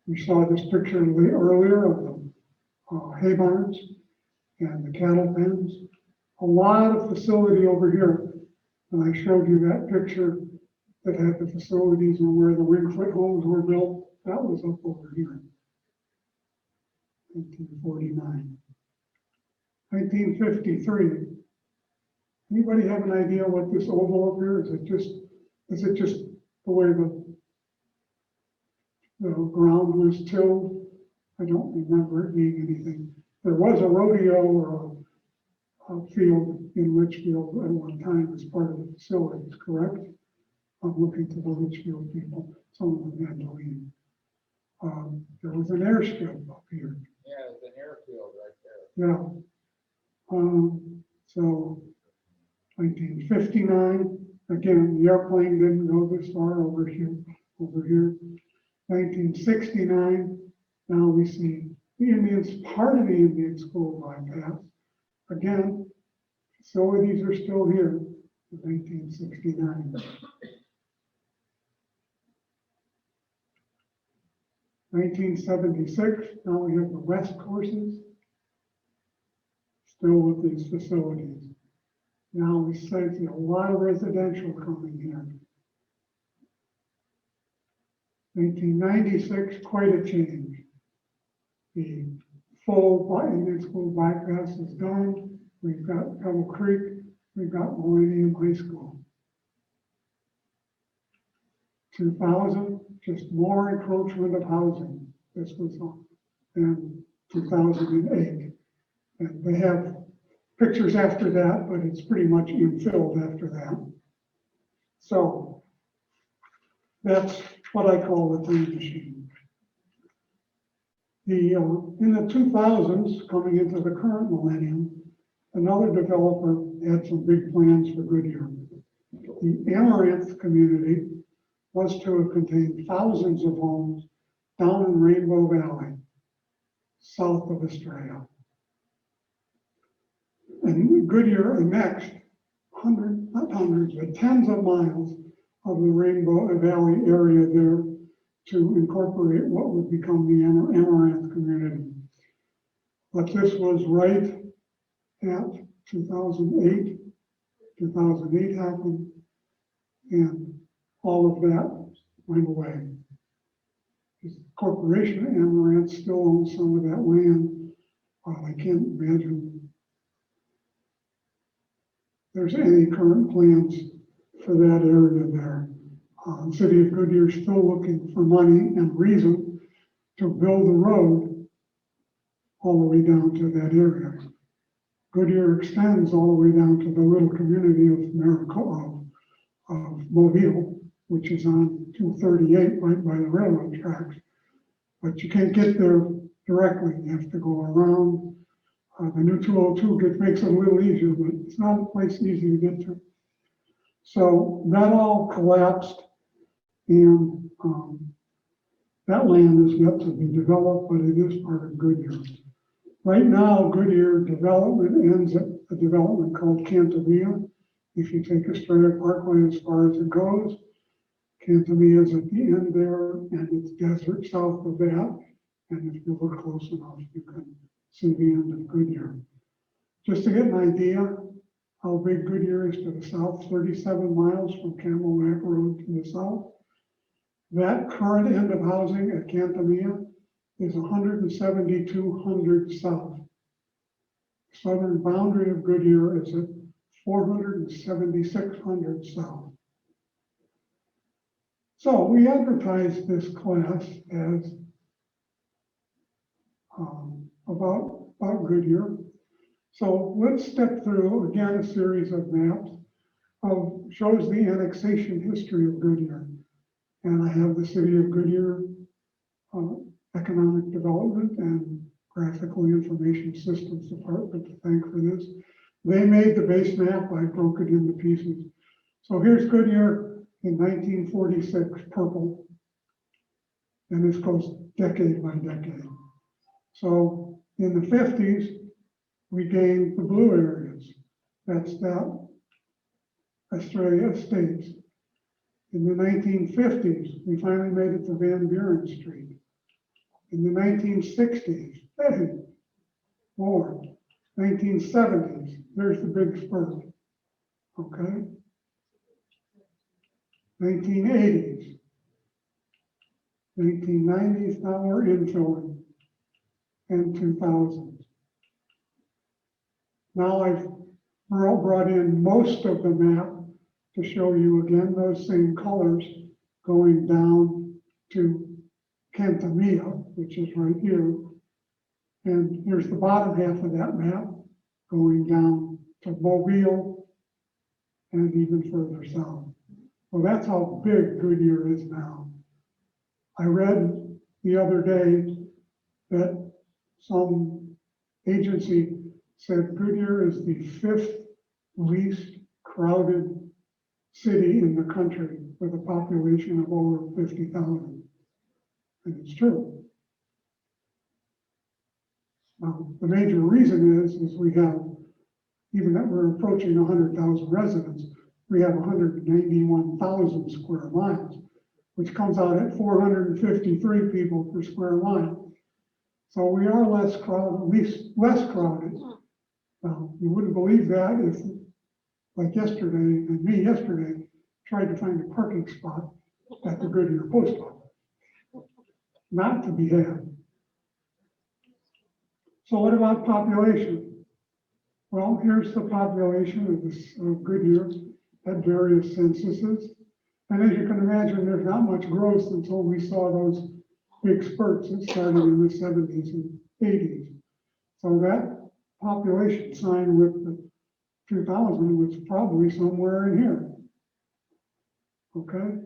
We saw this picture earlier of the hay barns and the cattle pens. A lot of facility over here. And I showed you that picture that had the facilities and where the Wingfoot homes were built. That was up over here. 1949. 1953. Anybody have an idea what this oval up here is? Is it just the way the ground was tilled? I don't remember it being anything. There was a rodeo or a field in Litchfield at one time as part of the facilities, correct? I'm looking to the Litchfield people, some of them had to leave. There was an airstrip up here. Yeah, there's an airfield right there. Yeah. So 1959, again, the airplane didn't go this far over here. 1969, now we see the Indians, part of the Indian school bypass. Again, facilities are still here in 1969. 1976, now we have the West courses, still with these facilities. Now we see a lot of residential coming here. 1996, quite a change. The full Indian school bypass is done. We've got Pebble Creek, we've got Millennium High School. 2000, just more encroachment of housing. This was in 2008. And they have pictures after that, but it's pretty much infilled after that. So that's what I call the time machine. In the 2000s, coming into the current millennium, another developer had some big plans for Goodyear. The Amaranth community was to have contained thousands of homes down in Rainbow Valley, south of Estrella. And Goodyear annexed not hundreds, but tens of miles of the Rainbow Valley area there to incorporate what would become the Amaranth community. But this was right at 2008. 2008 happened, and all of that went away. The corporation Amaranth still owns some of that land. I can't imagine there's any current plans for that area there. The city of Goodyear is still looking for money and reason to build a road all the way down to that area. Goodyear extends all the way down to the little community of Mobile, which is on 238 right by the railroad tracks. But you can't get there directly. You have to go around. The new 202 makes it a little easier, but it's not a place easy to get to. So that all collapsed, and that land is yet to be developed, but it is part of Goodyear. Right now, Goodyear development ends at a development called Cantamia. If you take Estrella Parkway as far as it goes, Cantamia is at the end there, and it's desert south of that. And if you look close enough, you can see the end of Goodyear. Just to get an idea how big Goodyear is to the south, 37 miles from Camelback Road to the south. That current end of housing at Cantamia is 17200 south. The southern boundary of Goodyear is at 47600 south. So we advertised this class as about Goodyear. So let's step through again a series of maps shows the annexation history of Goodyear. And I have the city of Goodyear economic development and graphical information systems department to thank for this. They made the base map. I broke it into pieces. So here's Goodyear in 1946, purple. And this goes decade by decade. So in the 50s, we gained the blue areas. That's that Australia Estates. In the 1950s, we finally made it to Van Buren Street. In the 1960s, hey, more. 1970s, there's the big spurt. Okay. 1980s, 1990s, now we're infilling, and 2000s. Now I've brought in most of the map to show you again those same colors going down to Cantamia, which is right here. And here's the bottom half of that map going down to Mobile and even further south. Well, that's how big Goodyear is now. I read the other day that some agency said Goodyear is the 5th least crowded city in the country with a population of over 50,000. And it's true. Now, the major reason is we have, even that we're approaching 100,000 residents, we have 191,000 square miles, which comes out at 453 people per square mile. So we are less crowded, at least less crowded. Now, you wouldn't believe that if, like yesterday, and me yesterday, tried to find a parking spot at the Goodyear post office. Not to be had. So what about population? Well, here's the population of Goodyear at various censuses. And as you can imagine, there's not much growth until we saw those big spurts that started in the 70s and 80s. So that population sign with the 2000 was probably somewhere in here. Okay?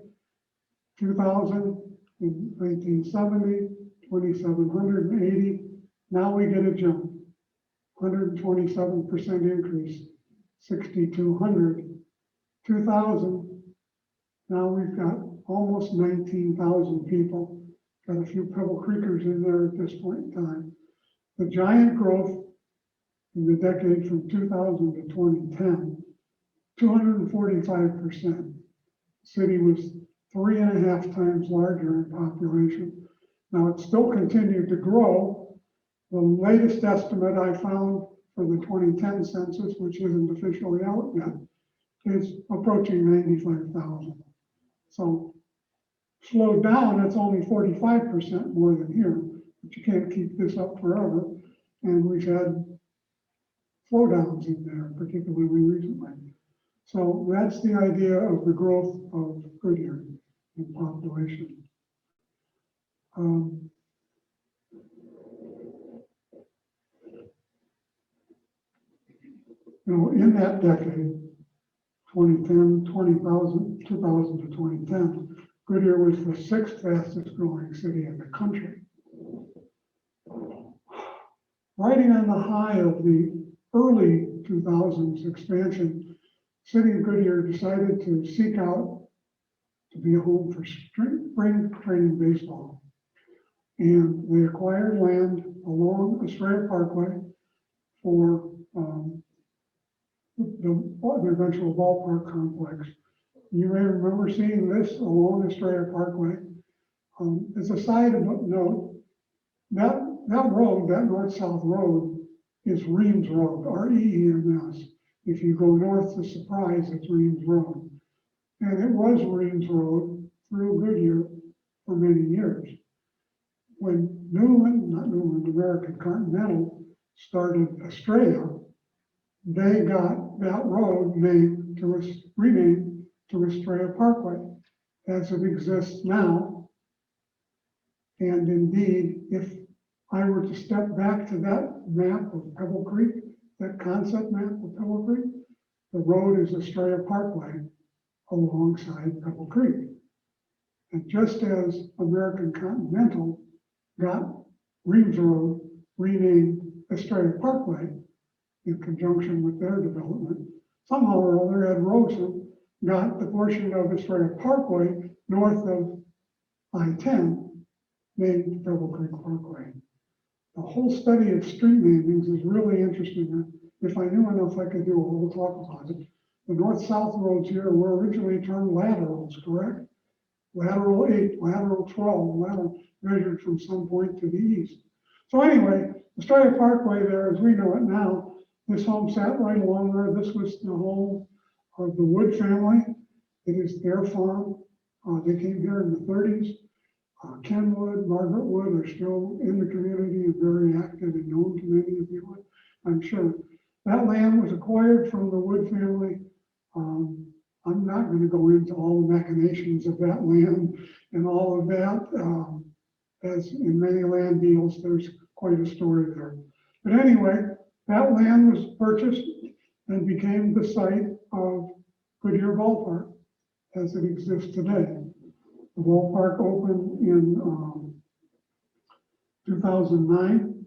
2000 in 1970, 2,780. Now we get a jump, 127% increase, 6,200. 2000, now we've got almost 19,000 people. Got a few Pebble Creekers in there at this point in time. The giant growth in the decade from 2000 to 2010, 245%. The city was 3.5 times larger in population. Now it still continued to grow. The latest estimate I found for the 2010 census, which isn't officially out yet, is approaching 95,000. So slowed down, it's only 45% more than here, but you can't keep this up forever. And we've had slowdowns in there, particularly recently. So that's the idea of the growth of Goodyear in population. In that decade, 2010, 20,000, 2000 to 2010, Goodyear was the 6th fastest growing city in the country. Riding on the high of the early 2000s expansion, City of Goodyear decided to seek out to be a home for spring training baseball. And they acquired land along Estrella Parkway for the eventual ballpark complex. You may remember seeing this along Estrella Parkway. As a side note, that road, that north-south road, is Reams Road, R-E-E-M-S. If you go north to Surprise, it's Reams Road. And it was Reams Road through Goodyear for many years. When American Continental started Estrella, they got that road renamed to Estrella Parkway as it exists now. And indeed, if I were to step back to that map of Pebble Creek, that concept map of Pebble Creek, the road is Estrella Parkway alongside Pebble Creek. And just as American Continental got Reeves Road renamed Estrella Parkway in conjunction with their development, somehow or other Ed Rosen got the portion of Estrella Parkway north of I-10 named Pebble Creek Parkway. The whole study of street namings is really interesting. If I knew enough, I could do a whole talk about it. The north-south roads here were originally termed laterals, correct? Lateral 8, lateral 12, lateral measured from some point to the east. So anyway, Estrella Parkway there, as we know it now, this home sat right along there. This was the home of the Wood family. It is their farm. They came here in the 30s. Ken Wood, Margaret Wood are still in the community and very active and known to many of you, I'm sure. That land was acquired from the Wood family. I'm not going to go into all the machinations of that land and all of that. As in many land deals, there's quite a story there. But anyway, that land was purchased and became the site of Goodyear Ballpark as it exists today. The ballpark opened in 2009.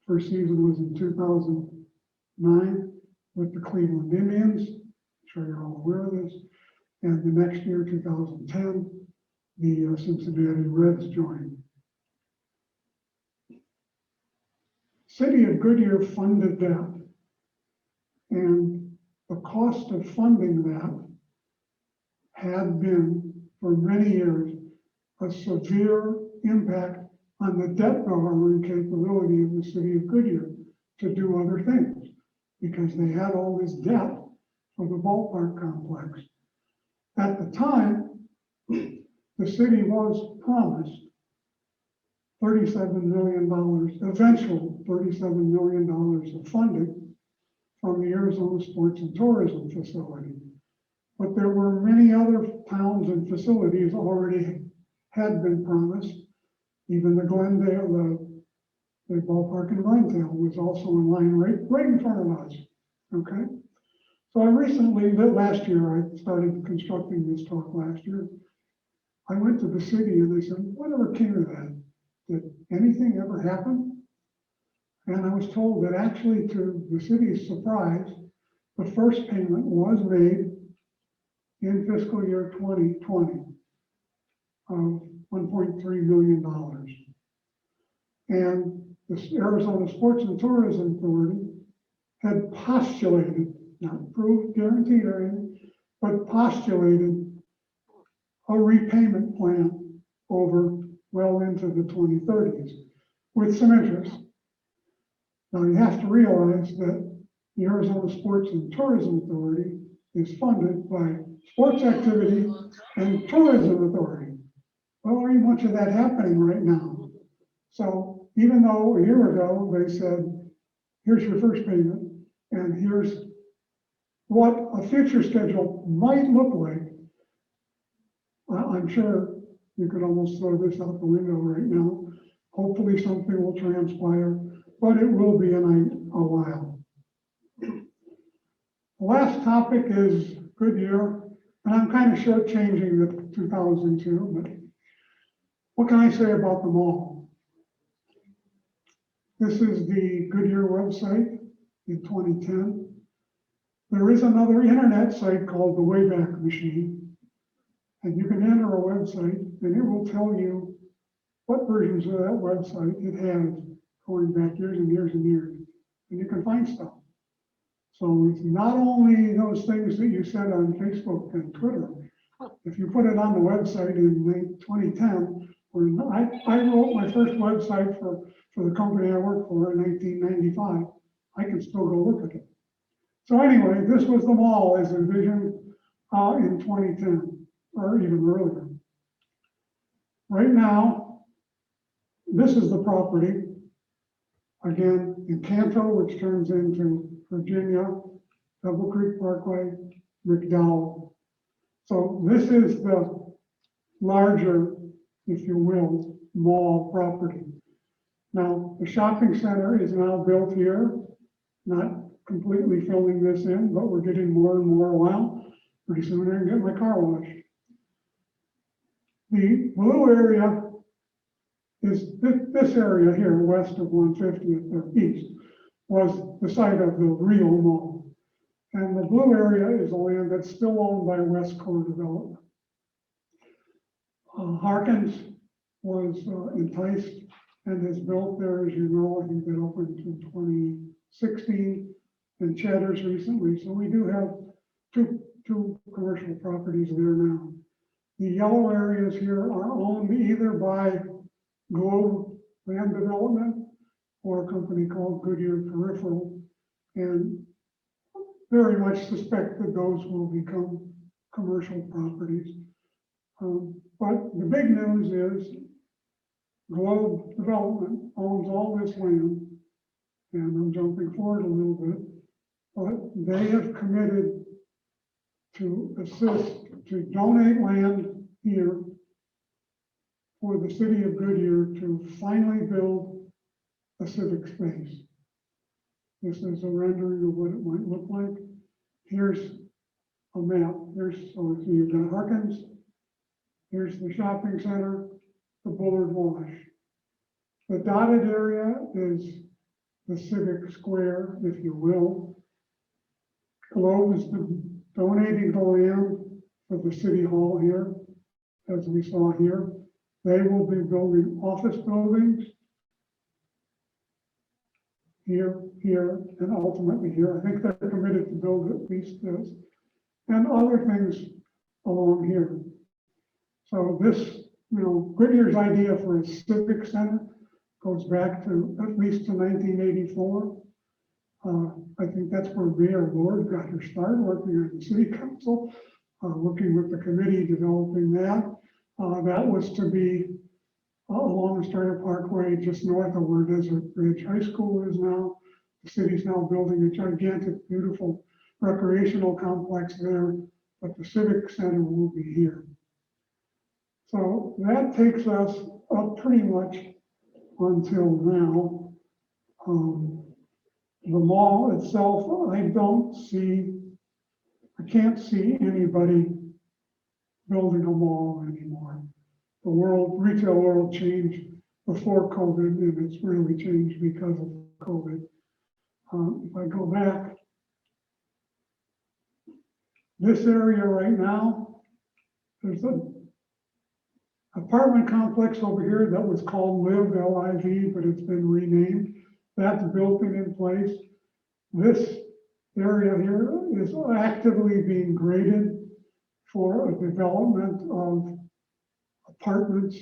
First season was in 2009 with the Cleveland Indians. I'm sure you're all aware of this. And the next year, 2010, the Cincinnati Reds joined. City of Goodyear funded that. And the cost of funding that had been, for many years, a severe impact on the debt borrowing capability of the city of Goodyear to do other things, because they had all this debt for the ballpark complex. At the time, the city was promised $37 million, eventual $37 million of funding from the Arizona Sports and Tourism Facility. But there were many other towns and facilities already had been promised. Even the Glendale, the ballpark in Glendale was also in line right in front of us, okay? So I recently, last year, I started constructing this talk last year. I went to the city and they said, whatever came of that? Did anything ever happen? And I was told that actually, to the city's surprise, the first payment was made in fiscal year 2020 of $1.3 million. And the Arizona Sports and Tourism Authority had postulated, not proved, guaranteed or anything, but postulated a repayment plan over well into the 2030s with some interest. Now you have to realize that the Arizona Sports and Tourism Authority is funded by Sports Activity and Tourism Authority. Well, there ain't much of that happening right now. So even though a year ago they said, here's your first payment, and here's what a future schedule might look like, I'm sure you could almost throw this out the window right now. Hopefully something will transpire, but it will be in a while. The last topic is Goodyear, and I'm kind of shortchanging the 2002, but what can I say about the mall? This is the Goodyear website in 2010. There is another internet site called the Wayback Machine, and you can enter a website and it will tell you what versions of that website it has going back years and years and years, and you can find stuff. So it's not only those things that you said on Facebook and Twitter. If you put it on the website in 2010, when I wrote my first website for the company I worked for in 1995, I can still go look at it. So anyway, this was the mall as envisioned in 2010, or even earlier. Right now, this is the property. Again, in Canto, which turns into Virginia, Pebble Creek Parkway, McDowell. So this is the larger, if you will, mall property. Now, the shopping center is now built here, not completely filling this in, but we're getting more and more. Wow, pretty soon I can get my car washed. The blue area is this area here, west of 150th or east, was the site of the real mall. And the blue area is a land that's still owned by West Core Development. Harkins was enticed and has built there, as you know. I think that opened in 2016, and Cheddar's recently. So we do have two commercial properties there now. The yellow areas here are owned either by Globe Land Development or a company called Goodyear Peripheral, and very much suspect that those will become commercial properties. But the big news is Globe Development owns all this land, and I'm jumping forward a little bit, but they have committed to assist, to donate land here for the city of Goodyear to finally build a civic space. This is a rendering of what it might look like. Here's a map. So you've got Harkins. Here's the shopping center, the Bullard Wash. The dotted area is the civic square, if you will. Globe is donating the land for the city hall here, as we saw here. They will be building office buildings here, and ultimately here. I think they're committed to build at least this, and other things along here. So this, Goodyear's idea for a civic center goes back to at least to 1984. I think that's where Mayor Lord got her start, working on the city council, working with the committee developing that. That was to be along the Starter Parkway, just north of where Desert Ridge High School is now. The city's now building a gigantic, beautiful recreational complex there, but the civic center will be here. So that takes us up pretty much until now. The mall itself, I can't see anybody building a mall anymore. The retail world changed before COVID, and it's really changed because of COVID. If I go back, this area right now, there's an apartment complex over here that was called Live, L-I-V, but it's been renamed. That's built and in place. This area here is actively being graded for a development of apartments,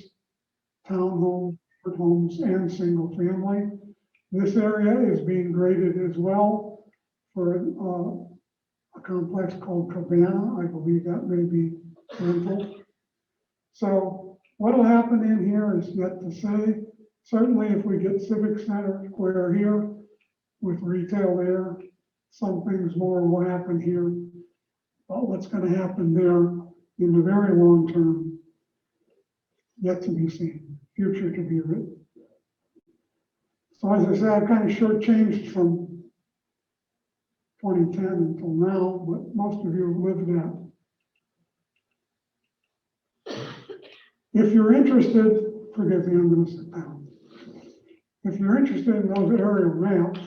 townhomes, homes, and single family. This area is being graded as well for a complex called Cabana. I believe that may be rental. So what will happen in here is yet to say. Certainly if we get Civic Center Square here with retail there, some things more will happen here. But what's going to happen there in the very long term, yet to be seen, future to be written. So as I said, I've kind of shortchanged from 2010 until now, but most of you have lived that. If you're interested, forgive me, I'm going to sit down. If you're interested in those aerial maps,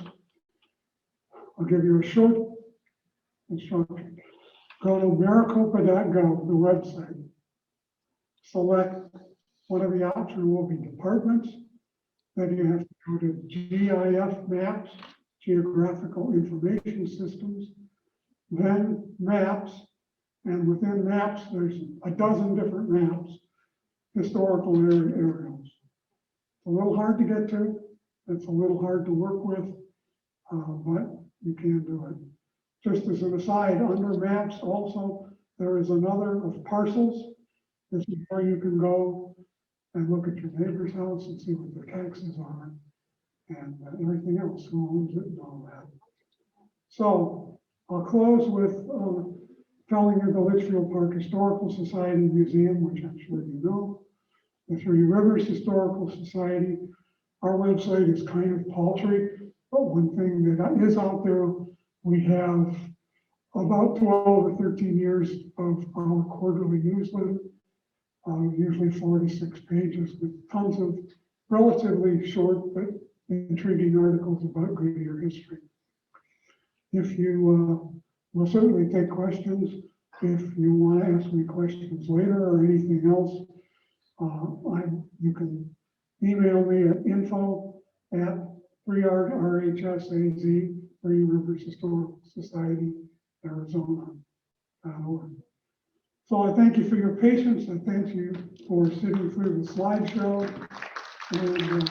I'll give you a short instruction. Go to maricopa.gov, the website. Select one of the options will be departments. Then you have to go to GIF maps, geographical information systems, then maps, and within maps, there's a dozen different maps, historical aerials. It's a little hard to get to. It's a little hard to work with, but you can do it. Just as an aside, under maps also, there is another of parcels. This is where you can go and look at your neighbor's house and see what their taxes are and everything else, who owns it and all that. So I'll close with telling you the Litchfield Park Historical Society Museum, which I'm sure you know. The Three Rivers Historical Society our website is kind of paltry, but one thing that is out there, we have about 12 or 13 years of our quarterly newsletter, usually 4 to 6 pages with tons of relatively short but intriguing articles about Goodyear history. If you will certainly take questions, if you want to ask me questions later or anything else, you can email me at info@3RHSAZ, Three Rivers Historical Society, Arizona.org. So I thank you for your patience. I thank you for sitting through the slideshow. And